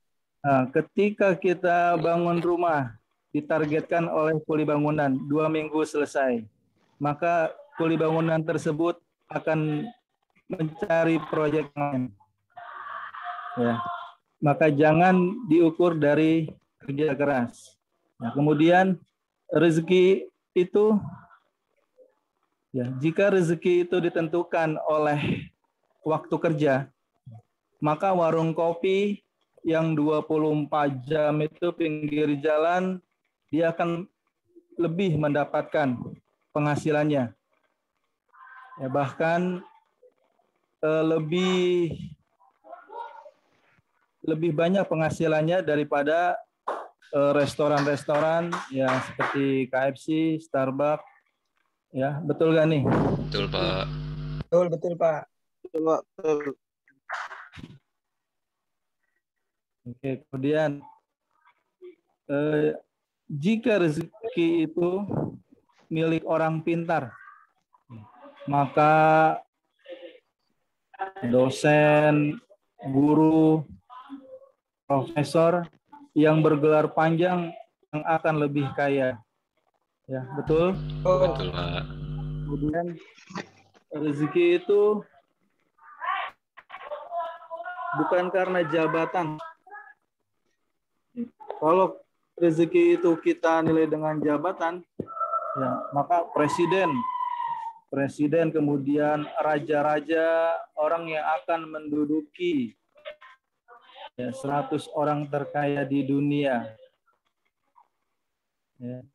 Nah, ketika kita bangun rumah, ditargetkan oleh kuli bangunan 2 minggu selesai, maka kuli bangunan tersebut akan mencari proyek lain. Ya, maka jangan diukur dari kerja keras. Nah, kemudian rezeki itu, ya, jika rezeki itu ditentukan oleh waktu kerja, maka warung kopi yang 24 jam itu pinggir jalan, dia akan lebih mendapatkan penghasilannya. Ya, bahkan lebih banyak penghasilannya daripada restoran-restoran ya seperti KFC, Starbucks. Ya, betul gak nih? Betul, Pak. Betul, Pak. Betul. Oke, kemudian jika rezeki itu milik orang pintar, maka dosen, guru, profesor yang bergelar panjang yang akan lebih kaya. Ya, betul? Betul, Pak. Kemudian rezeki itu bukan karena jabatan. Kalau rezeki itu kita nilai dengan jabatan, ya, maka presiden, kemudian raja-raja, orang yang akan menduduki, ya, 100 orang terkaya di dunia. Ya.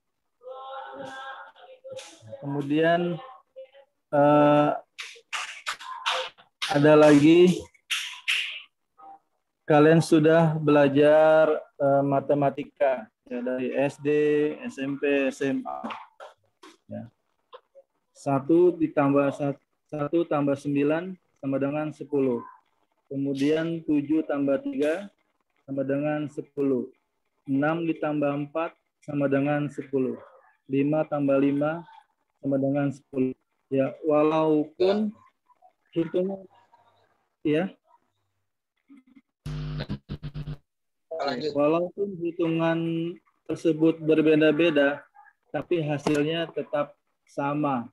Kemudian ada lagi, kalian sudah belajar matematika ya, dari SD, SMP, SMA. Ya. 1 ditambah 1 tambah 9 sama dengan 10. Kemudian 7 tambah 3 sama dengan 10. 6 ditambah 4 sama dengan 10. 5 tambah 5 sama dengan 10. Ya, walaupun hitungan, ya, walaupun hitungan tersebut berbeda-beda, tapi hasilnya tetap sama,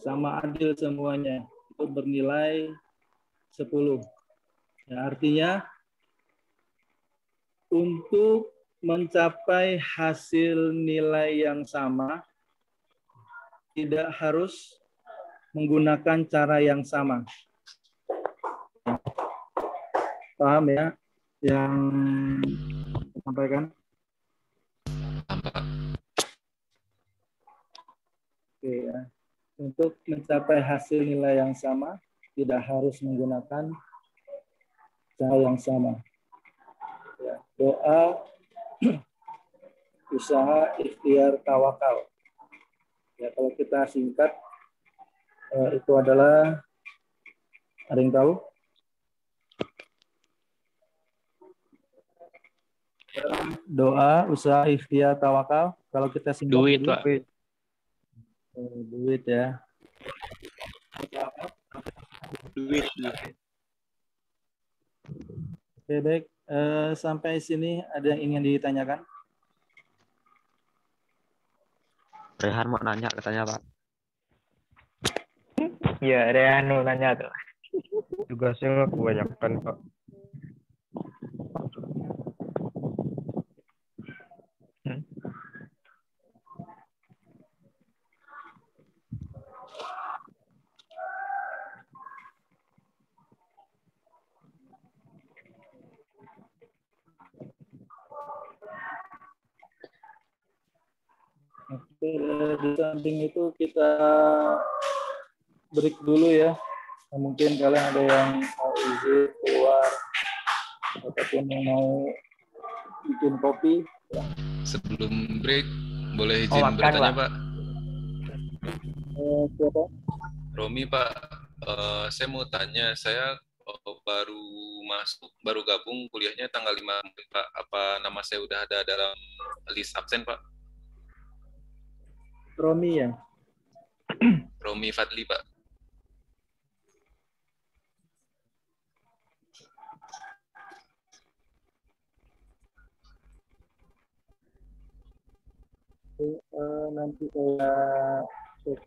sama adil semuanya, itu bernilai 10. Ya, artinya untuk mencapai hasil nilai yang sama tidak harus menggunakan cara yang sama. Paham ya yang disampaikan? Oke, ya. Untuk mencapai hasil nilai yang sama tidak harus menggunakan cara yang sama. Ya, doa, usaha, ikhtiar, tawakal. Ya, kalau kita singkat, itu adalah, ada yang tahu? Doa, usaha, ikhtiar, tawakal. Kalau kita singkat, Duit, Pak. Duit ya. Duit. Oke, baik. Sampai sini ada yang ingin ditanyakan? Rehan mau nanya katanya, Pak. Iya, Rehan mau nanya tuh. Tugasnya nggak kebanyakan, Pak. Oke, di samping itu kita break dulu ya. Mungkin kalian ada yang mau izin keluar ataupun yang mau bikin kopi. Ya. Sebelum break, boleh izin makan, bertanya, Pak. Pak? Siapa? Romi, Pak. Saya mau tanya, saya baru gabung kuliahnya tanggal 5, Pak. Apa nama saya udah ada dalam list absen, Pak? Romi ya? Romi Fadli, Pak. Nanti saya cek.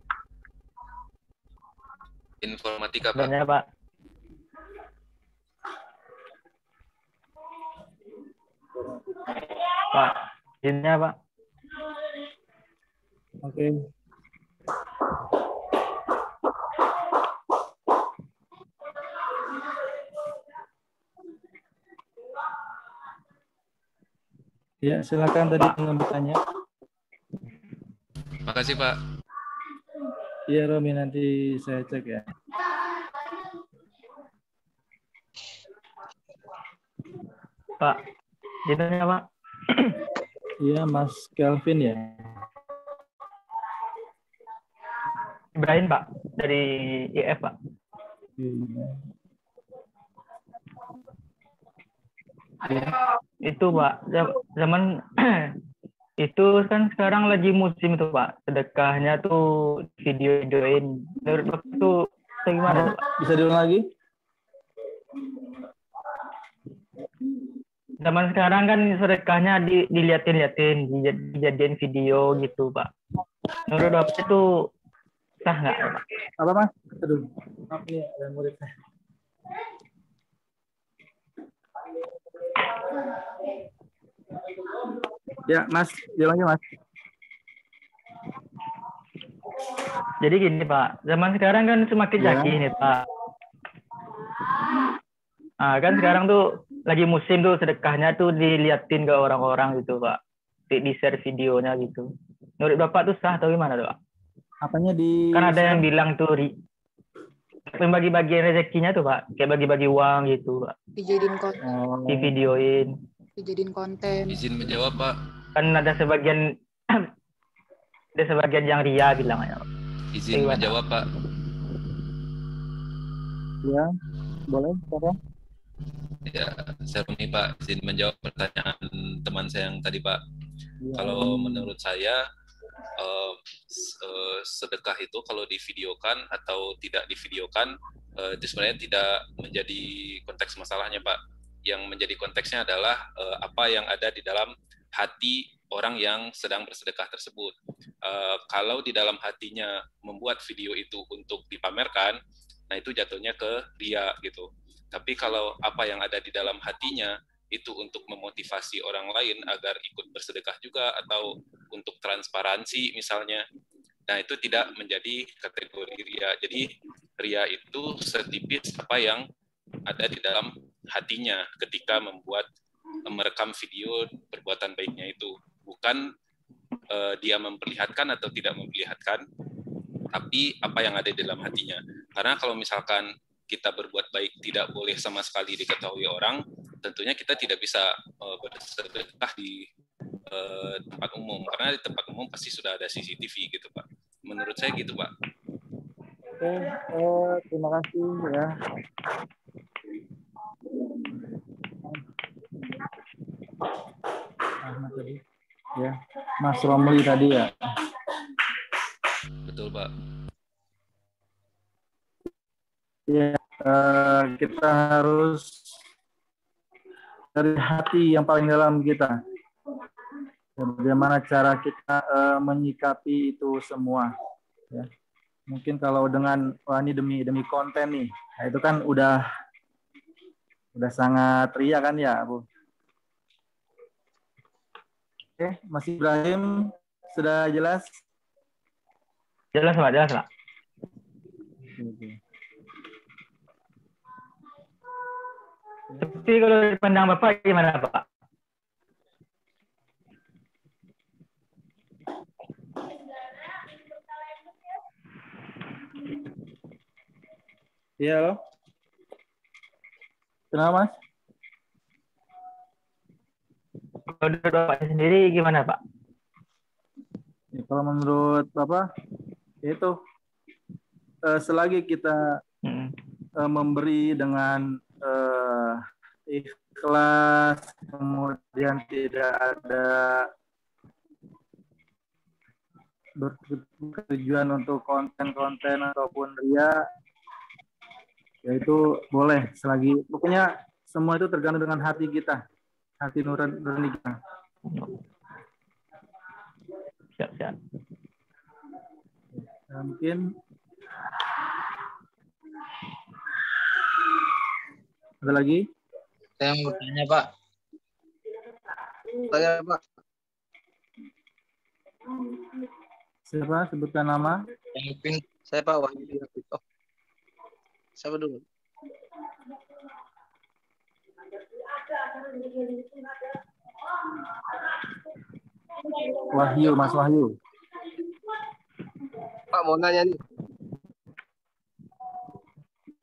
Informatika, Pak. Benar, Pak. Pak, izinnya, Pak. Oke. Ya, silakan tadi yang bertanya. Makasih, Pak. Iya, Romi, nanti saya cek ya. Pak, izinnya, Pak. Iya, Mas Kelvin ya. Ibrahim, Pak, dari IF, Pak. Itu, Pak, zaman itu kan sekarang lagi musim tuh, Pak. Sedekahnya tuh video-videoin. Menurut Bapak tuh gimana, Pak? Bisa diulang lagi? Zaman sekarang kan sedekahnya diliatin-liatin, dijadiin video gitu, Pak. Menurut Bapak itu sah nggak, Pak? Apa, Mas? Aduh, maaf nih, ada murid saya. Ya, Mas, jalannya, Mas. Jadi gini, Pak. Zaman sekarang kan semakin canggih nih, Pak. Nah, kan sekarang tuh lagi musim tuh sedekahnya tuh diliatin ke orang-orang gitu, Pak. Di-share videonya gitu. Menurut Bapak tuh sah atau gimana, Pak? Apanya di... Kan ada yang bilang tuh bagi-bagian rezekinya tuh, Pak. Kayak bagi-bagi uang gitu, Pak. Dijadiin konten. Di videoin. Dijadiin konten. Izin menjawab, Pak. Kan ada sebagian yang ria bilangnya, Pak. Izin menjawab, Pak. Ya, boleh, Pak. Ya, saya Romi, Pak. Izin menjawab pertanyaan teman saya yang tadi, Pak. Ya. Kalau menurut saya, sedekah itu kalau divideokan atau tidak divideokan, itu sebenarnya tidak menjadi konteks masalahnya, Pak. Yang menjadi konteksnya adalah apa yang ada di dalam hati orang yang sedang bersedekah tersebut. Kalau di dalam hatinya membuat video itu untuk dipamerkan, nah itu jatuhnya ke ria gitu. Tapi kalau apa yang ada di dalam hatinya itu untuk memotivasi orang lain agar ikut bersedekah juga atau untuk transparansi misalnya, nah itu tidak menjadi kategori ria. Jadi ria itu setipis apa yang ada di dalam hatinya ketika merekam video perbuatan baiknya itu, bukan dia memperlihatkan atau tidak memperlihatkan, tapi apa yang ada di dalam hatinya. Karena kalau misalkan kita berbuat baik tidak boleh sama sekali diketahui orang, tentunya kita tidak bisa bersedekah di tempat umum, karena di tempat umum pasti sudah ada CCTV gitu, Pak. Menurut saya gitu, Pak. Oke, terima kasih ya. Ahmad tadi, ya, Mas Romli tadi ya. Betul, Pak. Ya, kita harus dari hati yang paling dalam kita. Bagaimana cara kita menyikapi itu semua. Ya. Mungkin kalau dengan wah ini demi konten nih, nah itu kan udah sangat ria kan ya, Bu. Oke, Mas Ibrahim sudah jelas? Jelas, Pak. Jelas, Pak. Tapi kalau dari pandang Bapak gimana, Pak? Iya, loh. Kenapa, Mas? Kalau dari Bapak sendiri gimana, Pak? Ya, kalau menurut Bapak, itu selagi kita memberi dengan ikhlas, kemudian tidak ada bertujuan untuk konten-konten ataupun ria, ya itu boleh selagi pokoknya semua itu tergantung dengan hati kita, hati nurani kita. Siap. Mungkin ada lagi? Saya mau tanya, Pak. Tanya, Pak. Siapa? Sebutkan nama. Yang pin saya Pak Wahyu. Oh. Siapa dulu? Wahyu, Mas Wahyu. Pak mau nanya nih.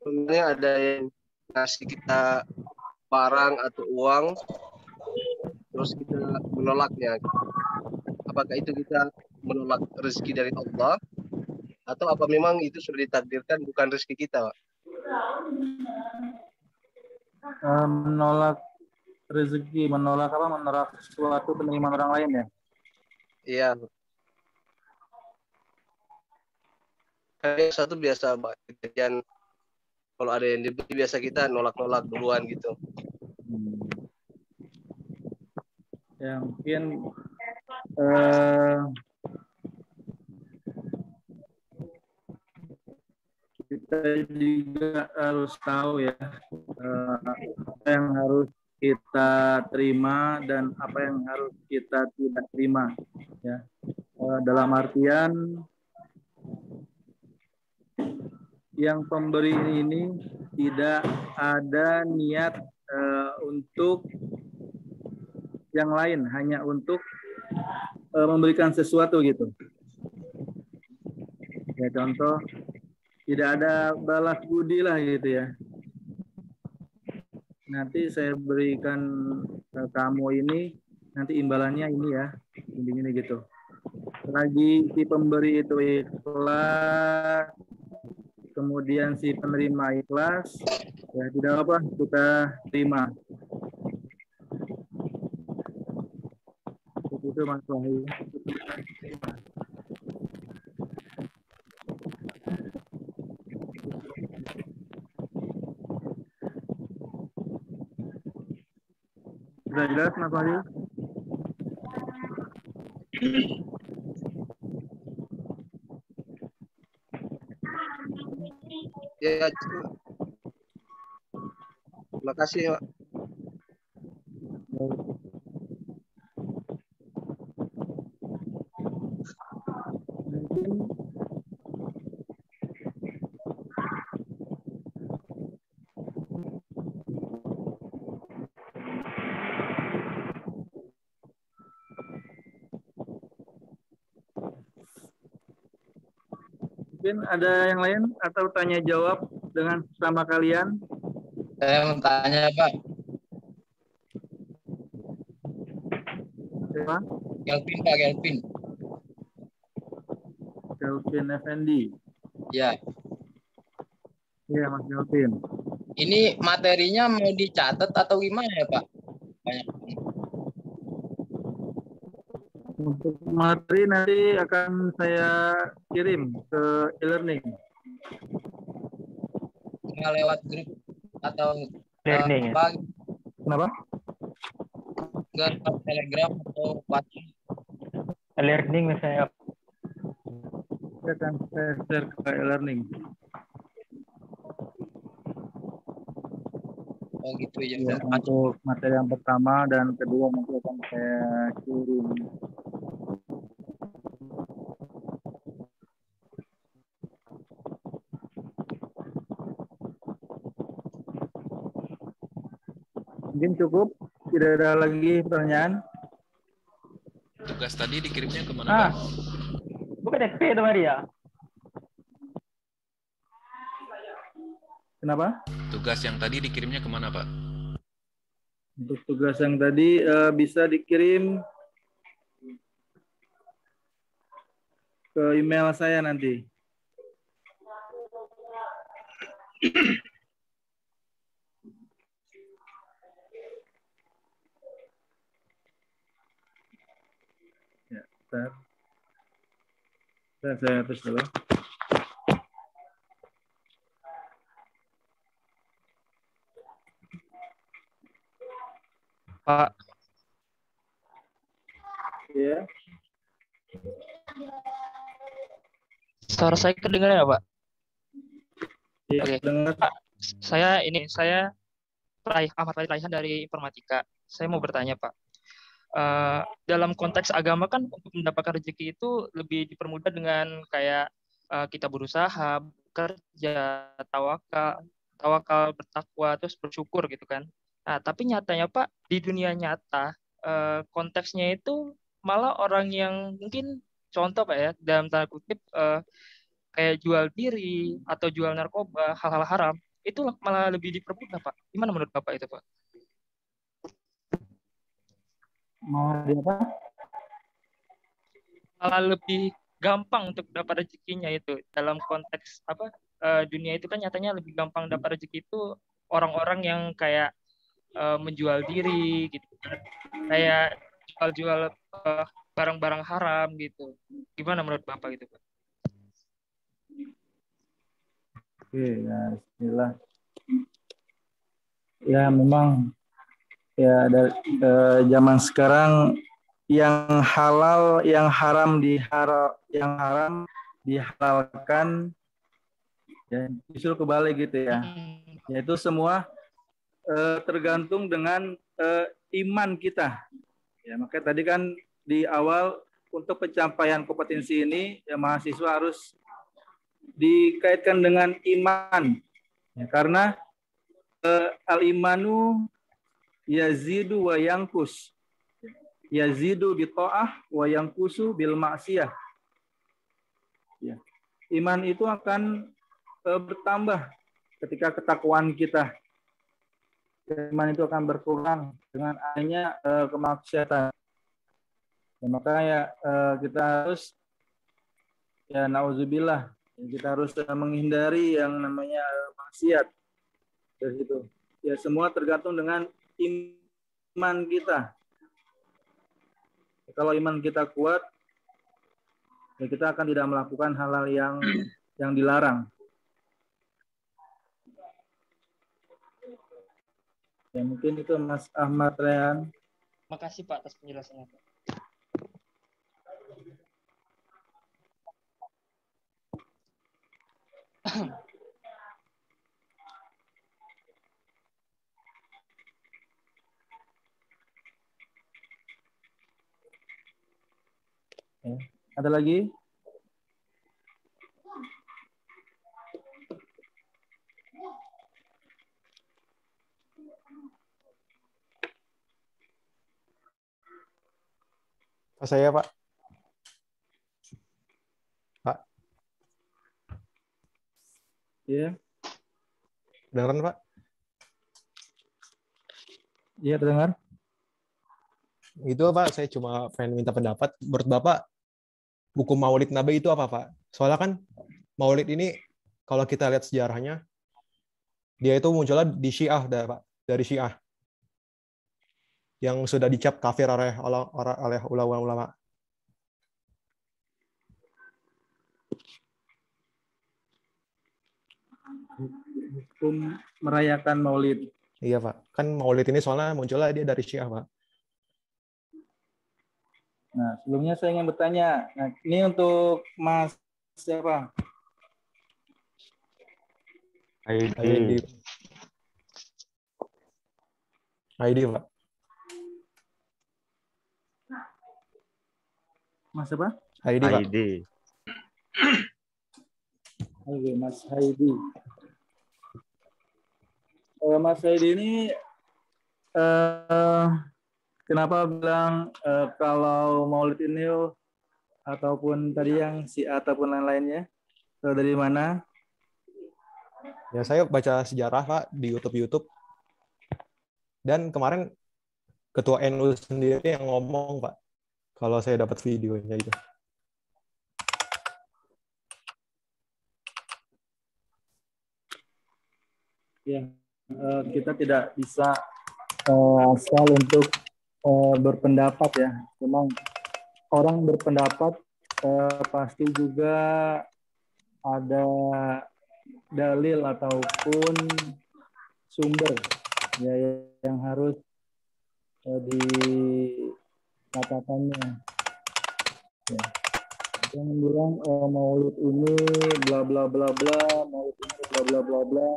Sebenarnya ada yang ngasih kita barang atau uang, terus kita menolaknya. Apakah itu kita menolak rezeki dari Allah, atau apa memang itu sudah ditakdirkan bukan rezeki kita, Pak? Menolak rezeki, menolak apa? Menolak sesuatu penerimaan orang lain ya? Iya. Kayak satu biasa, Pak. Kejadian kalau ada yang dibeli biasa kita nolak-nolak duluan gitu. Ya mungkin kita juga harus tahu ya apa yang harus kita terima dan apa yang harus kita tidak terima ya. Dalam artian yang pemberi ini tidak ada niat untuk yang lain, hanya untuk memberikan sesuatu gitu. Ya contoh, tidak ada balas budi lah gitu ya. Nanti saya berikan kamu ini, nanti imbalannya ini ya, ini gitu. Selagi si pemberi itu ikhlas, kemudian si penerima ikhlas, ya tidak apa kita terima. Itu Mas Wahyu. Sudah jelas Mas Wahyu? Ya, terima kasih, Pak. Mungkin ada yang lain atau tanya jawab dengan sama kalian? Saya mau tanya, Pak. Siapa? Kelvin, Pak, Kelvin. Kelvin Effendi. Ya. Iya, Mas Kelvin. Ini materinya mau dicatat atau gimana ya, Pak? Banyak. Untuk materi nanti akan saya kirim ke e-learning. Nggak lewat grup atau learning. Kenapa? Enggak Telegram atau WhatsApp. E-learning misalnya. Saya akan share ke e-learning. Oh gitu ya. Ya, untuk materi yang pertama dan kedua nanti akan saya kirim. Mungkin cukup, tidak ada lagi pertanyaan. Tugas tadi dikirimnya kemana, Pak? Bukan SP itu Maria. Kenapa? Tugas yang tadi dikirimnya kemana, Pak? Untuk tugas yang tadi bisa dikirim ke email saya nanti. Ya, bentar. Saya hapus dulu. Pak. Ya. Suara saya kedengaran ya, Pak? Ya, Oke. dengar. Pak, saya Ahmad Farid Raihan dari Informatika. Saya mau bertanya, Pak. Dalam konteks agama kan untuk mendapatkan rezeki itu lebih dipermudah dengan kayak kita berusaha, bekerja, tawakal, bertakwa, terus bersyukur gitu kan. Nah, tapi nyatanya Pak, di dunia nyata konteksnya itu malah orang yang mungkin contoh Pak ya, dalam tanda kutip kayak jual diri atau jual narkoba, hal-hal haram, itu malah lebih dipermudah Pak. Gimana menurut Bapak itu Pak? Mau di apa? Malah lebih gampang untuk dapat rezekinya itu dalam konteks apa dunia itu kan nyatanya lebih gampang dapat rezeki itu orang-orang yang kayak menjual diri gitu, kayak jual-jual barang-barang haram gitu. Gimana menurut Bapak itu Pak? Oke, ya bismillah. Ya memang ya dari zaman sekarang yang halal, yang haram dihalalkan, ya justru kebalik gitu ya. Yaitu semua tergantung dengan iman kita. Ya, makanya tadi kan di awal untuk pencapaian kompetensi ini ya mahasiswa harus dikaitkan dengan iman. Ya, karena al-imanu yazidu wa yankus. Yazidu bi ta'ah wa yankusu bil ma'siyah. Ya. Iman itu akan bertambah ketika ketakwaan kita. Iman itu akan berkurang dengan adanya kemaksiatan. Ya, makanya kita harus ya nauzubillah, kita harus menghindari yang namanya maksiat. Dari situ. Ya semua tergantung dengan iman kita. Kalau iman kita kuat, ya kita akan tidak melakukan hal-hal yang dilarang. Ya mungkin itu Mas Ahmad Rehan. Makasih Pak atas penjelasannya Pak. Ya. Ada lagi? Saya Pak. Pak. Iya. Dengaran Pak? Iya terdengar. Itu Pak, saya cuma pengen minta pendapat. Menurut Bapak, buku Maulid Nabi itu apa Pak? Soalnya kan Maulid ini kalau kita lihat sejarahnya, dia itu munculnya di Syiah, Pak, dari Syiah, yang sudah dicap kafir oleh ulama-ulama. Hukum merayakan Maulid. Iya Pak, kan Maulid ini soalnya munculnya dia dari Syiah Pak. Nah, sebelumnya saya ingin bertanya. Nah, ini untuk Mas siapa? ID. ID, Pak. Mas apa? ID, Pak. Oke, Mas Haidi. Mas Haidi ini kenapa bilang kalau Maulid ini ataupun tadi yang Syiah ataupun lain-lainnya dari mana? Ya, saya baca sejarah, Pak, di YouTube. Dan kemarin Ketua NU sendiri yang ngomong, Pak, kalau saya dapat videonya itu. Ya, kita tidak bisa asal untuk berpendapat ya. Memang orang berpendapat pasti juga ada dalil ataupun sumber ya yang harus dikatakannya. Ya. Yang bilang Maulid ini bla bla bla bla, Maulid ini bla bla bla bla.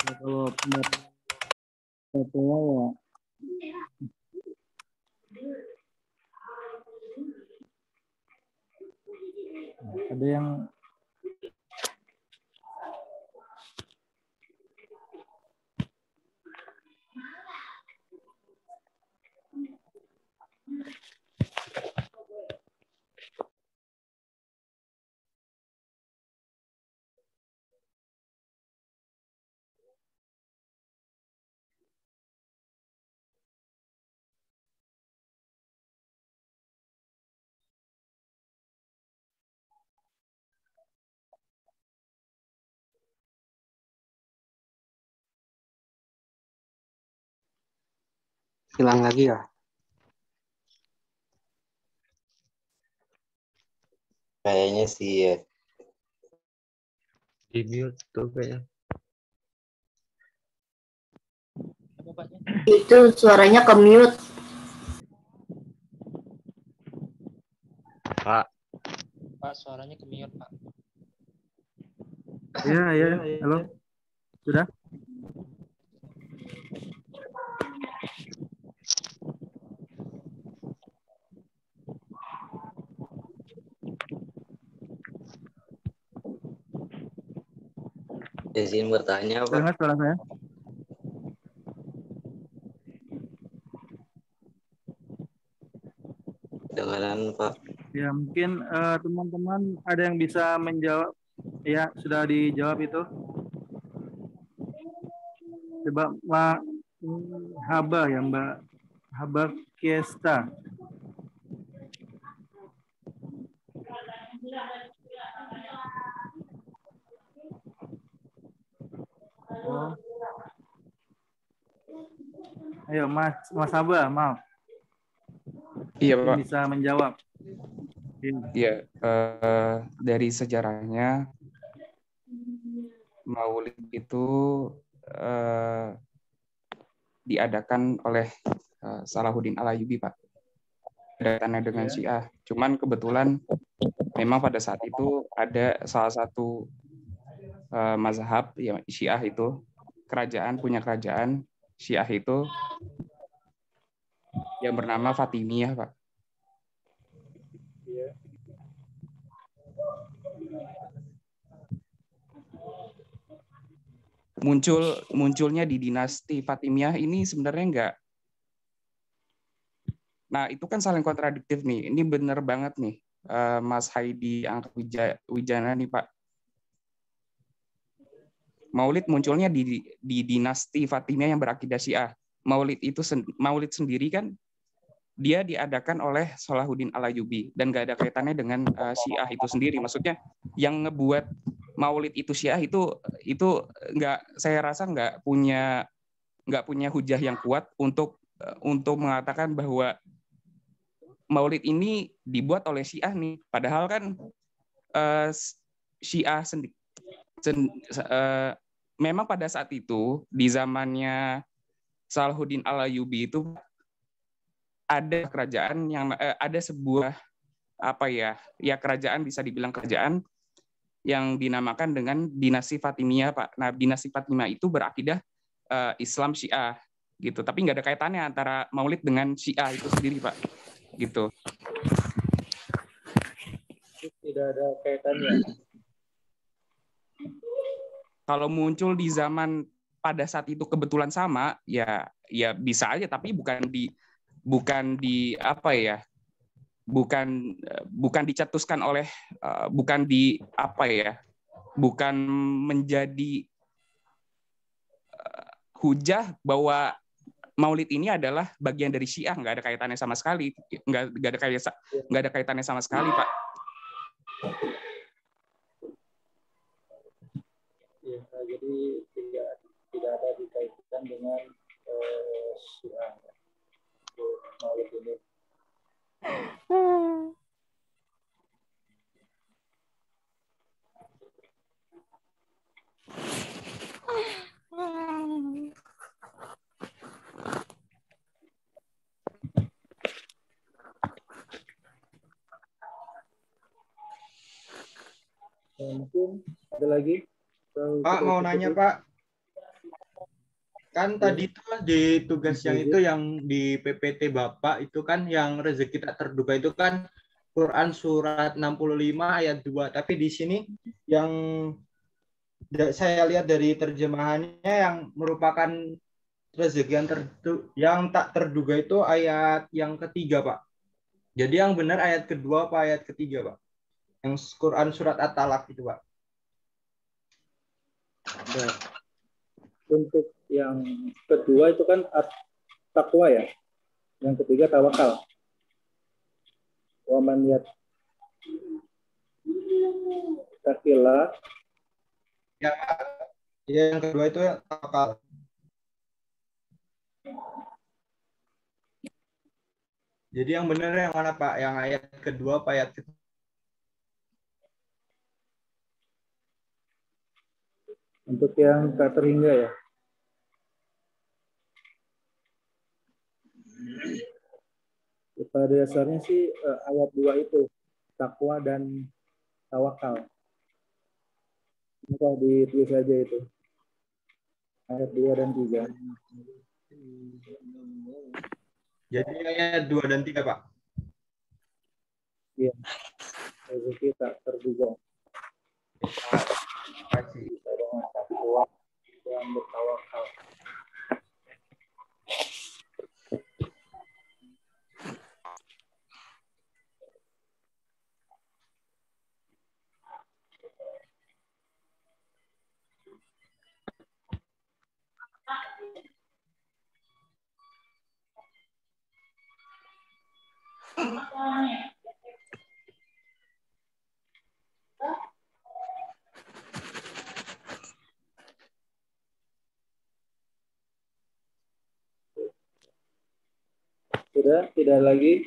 Ya, kalau pendapat ya ada yang Hilang lagi ya? Kayaknya sih ya. Di mute tuh kayaknya. Itu suaranya ke mute. Pak. Pak, suaranya ke mute, Pak. Ya, halo. Sudah? Izin bertanya, Pak. Dengar suara saya? Dengaran, Pak. Ya, mungkin teman-teman ada yang bisa menjawab. Ya, sudah dijawab itu. Coba Mbak Haba ya, Mbak Haba Kiesta. Oh. Ayo Mas Haba, maaf. Iya, Pak. Bisa menjawab. Iya, dari sejarahnya Maulid itu diadakan oleh Salahuddin Al-Ayyubi, Pak. Kaitannya dengan Syiah. Cuman kebetulan memang pada saat itu ada salah satu mazhab yang Syiah itu, punya kerajaan Syiah itu yang bernama Fatimiyah, Pak. Munculnya di dinasti Fatimiyah ini sebenarnya enggak. Nah, itu kan saling kontradiktif nih. Ini benar banget nih, Mas Haidi Angka Wijana nih, Pak. Maulid munculnya di dinasti Fatimiyah yang berakidah Syiah. Maulid sendiri kan dia diadakan oleh Salahuddin Al-Ayyubi dan nggak ada kaitannya dengan Syiah itu sendiri. Maksudnya yang ngebuat Maulid itu Syiah itu saya rasa nggak punya hujah yang kuat untuk mengatakan bahwa Maulid ini dibuat oleh Syiah nih. Padahal kan Syiah memang pada saat itu di zamannya Salahuddin Al-Ayyubi itu ada kerajaan yang ada sebuah kerajaan, bisa dibilang kerajaan yang dinamakan dengan dinasti Fatimiyah, Pak. Nah, dinasti Fatimiyah itu berakidah Islam Syiah gitu, tapi nggak ada kaitannya antara Maulid dengan Syiah itu sendiri, Pak. Gitu. Tidak ada kaitannya. Kalau muncul di zaman pada saat itu kebetulan sama, ya bisa aja, tapi bukan dicetuskan oleh bukan menjadi hujah bahwa Maulid ini adalah bagian dari Syiah. Nggak ada kaitannya sama sekali, nggak ada kaitannya sama sekali, Pak. Ya, jadi tidak ada dikaitkan dengan Syiah Maulid ini. Mungkin ada lagi? Pak, mau nanya, Pak. Kan tadi tuh di tugas yang itu yang di PPT Bapak itu kan yang rezeki tak terduga itu kan Quran surat 65 ayat 2. Tapi di sini yang saya lihat dari terjemahannya yang merupakan rezeki yang tak terduga itu ayat yang ketiga, Pak. Jadi yang benar ayat kedua apa ayat ketiga, Pak? Yang Quran surat At-Talaq itu, Pak. Nah, untuk yang kedua itu kan takwa ya. Yang ketiga tawakal. Wa man yattaqillah. Ya, yang kedua itu tawakal. Jadi yang benar yang mana, Pak? Yang ayat kedua apa ayat ketiga? Untuk yang tak terhingga ya. Pada dasarnya sih ayat 2 itu takwa dan tawakal. Mudah ditulis saja itu. Ayat 2 dan 3. Jadi ayat 2 dan 3, Pak. Iya. Rezeki tak terduga. Kasih. Dengan takwa dan bertawakal. Sudah, tidak lagi.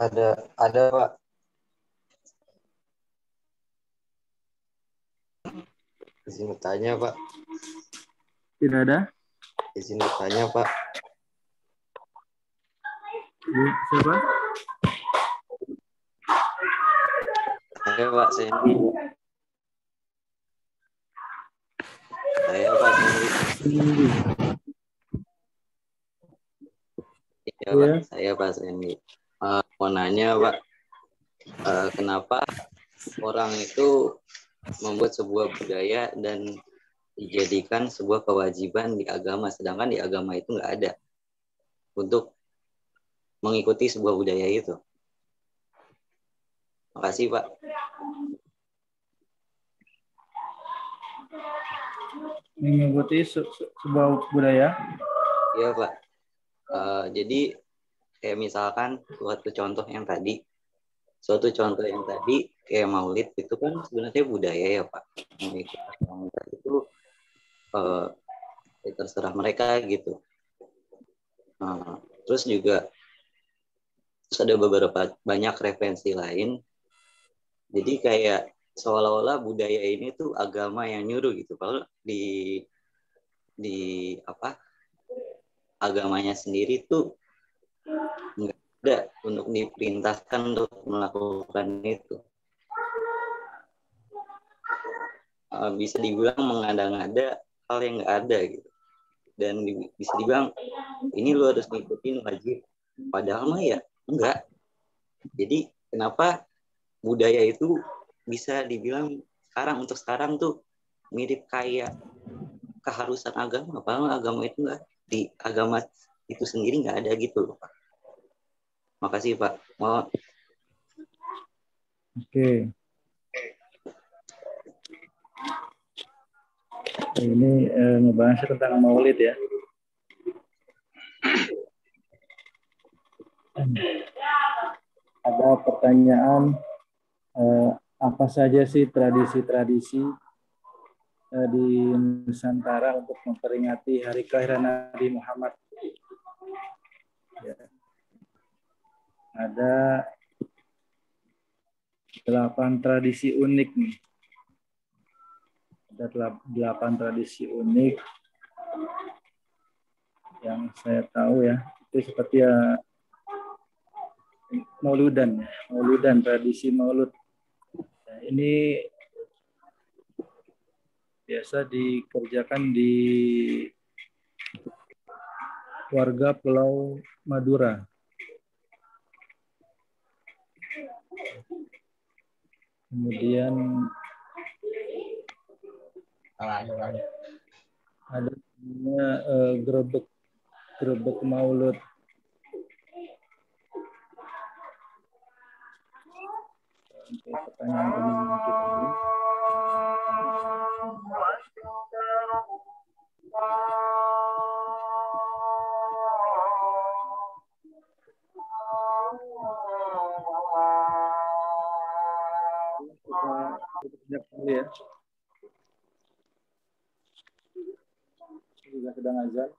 Ada Pak. Izin bertanya, Pak. Tidak ada. Izin bertanya, Pak. Siapa? Saya, Pak Sandy. Saya, Pak Sandy. Iya, Pak. Saya, Pak Sandy. Mau nanya, Pak. Kenapa orang itu membuat sebuah budaya dan dijadikan sebuah kewajiban di agama, sedangkan di agama itu nggak ada untuk mengikuti sebuah budaya itu. Makasih, Pak. Mengikuti sebuah budaya? Iya, Pak. Jadi kayak misalkan suatu contoh yang tadi kayak Maulid itu kan sebenarnya budaya ya, Pak. Mengikuti Maulid itu terserah mereka gitu. Terus ada beberapa banyak referensi lain. Jadi kayak seolah-olah budaya ini tuh agama yang nyuruh gitu. Kalau di di agamanya sendiri tuh nggak ada untuk diperintahkan untuk melakukan itu. Bisa dibilang mengada-ngada hal yang nggak ada gitu. Dan bisa dibilang ini lu harus ngikutin wajib. Padahal mah ya enggak. Jadi kenapa budaya itu bisa dibilang untuk sekarang tuh mirip kayak keharusan agama. Padahal agama itu enggak, di agama itu sendiri nggak ada gitu loh Pak. Makasih Pak. Mau. Oke. Ini ngebahas tentang maulid ya. Ada pertanyaan apa saja sih tradisi-tradisi di Nusantara untuk memperingati hari kelahiran Nabi Muhammad? Ya. Ada 8 tradisi unik nih. Ada 8 tradisi unik yang saya tahu ya. Itu seperti ya mauludan, tradisi maulud. Nah, ini biasa dikerjakan di warga Pulau Madura. Kemudian ada gerebek maulud. Untuk pertanyaan kita ini. Kita dulu ya. Juga sedang azan.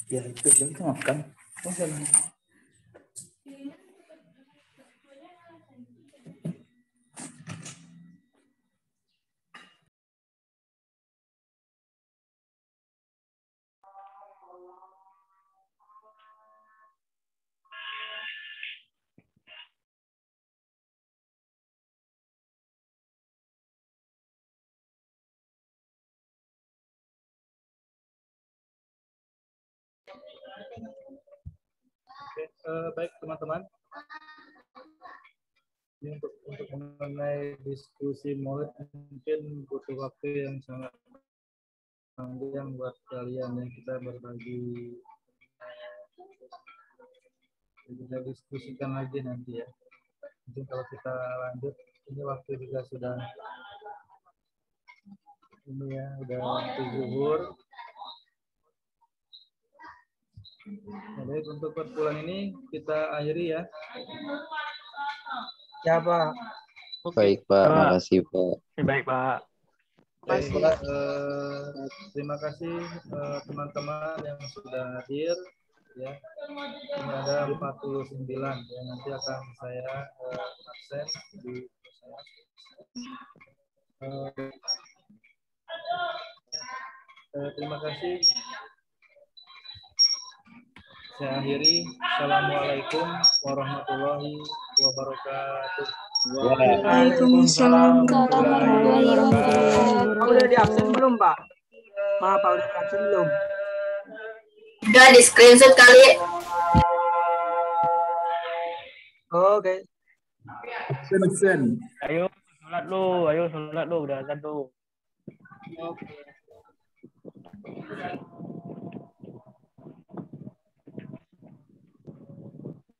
Ya itu belum makan. Oh, jalan. Oke, baik teman-teman. Ini untuk mengenai diskusi Maulid mungkin butuh waktu yang sangat panjang buat kalian yang kita berbagi. Kita diskusikan lagi nanti ya. Mungkin kalau kita lanjut, ini waktu juga sudah ini ya, udah waktu zuhur. Jadi untuk perpuluhan ini kita akhiri ya. Ya Pak. Baik Pak, makasih Pak. Baik Pak. Baik, terima kasih teman-teman yang sudah hadir. Ya, ini ada 49 yang nanti akan saya akses di saya. Terima kasih. Saya akhiri. Assalamualaikum warahmatullahi wabarakatuh. Waalaikumsalam warahmatullahi wabarakatuh. Udah di absen belum Pak? Maaf Pak, udah di absen belum? Udah di screenshot kali. Oke. Ayo sholat lu, udah azan lu. Oke.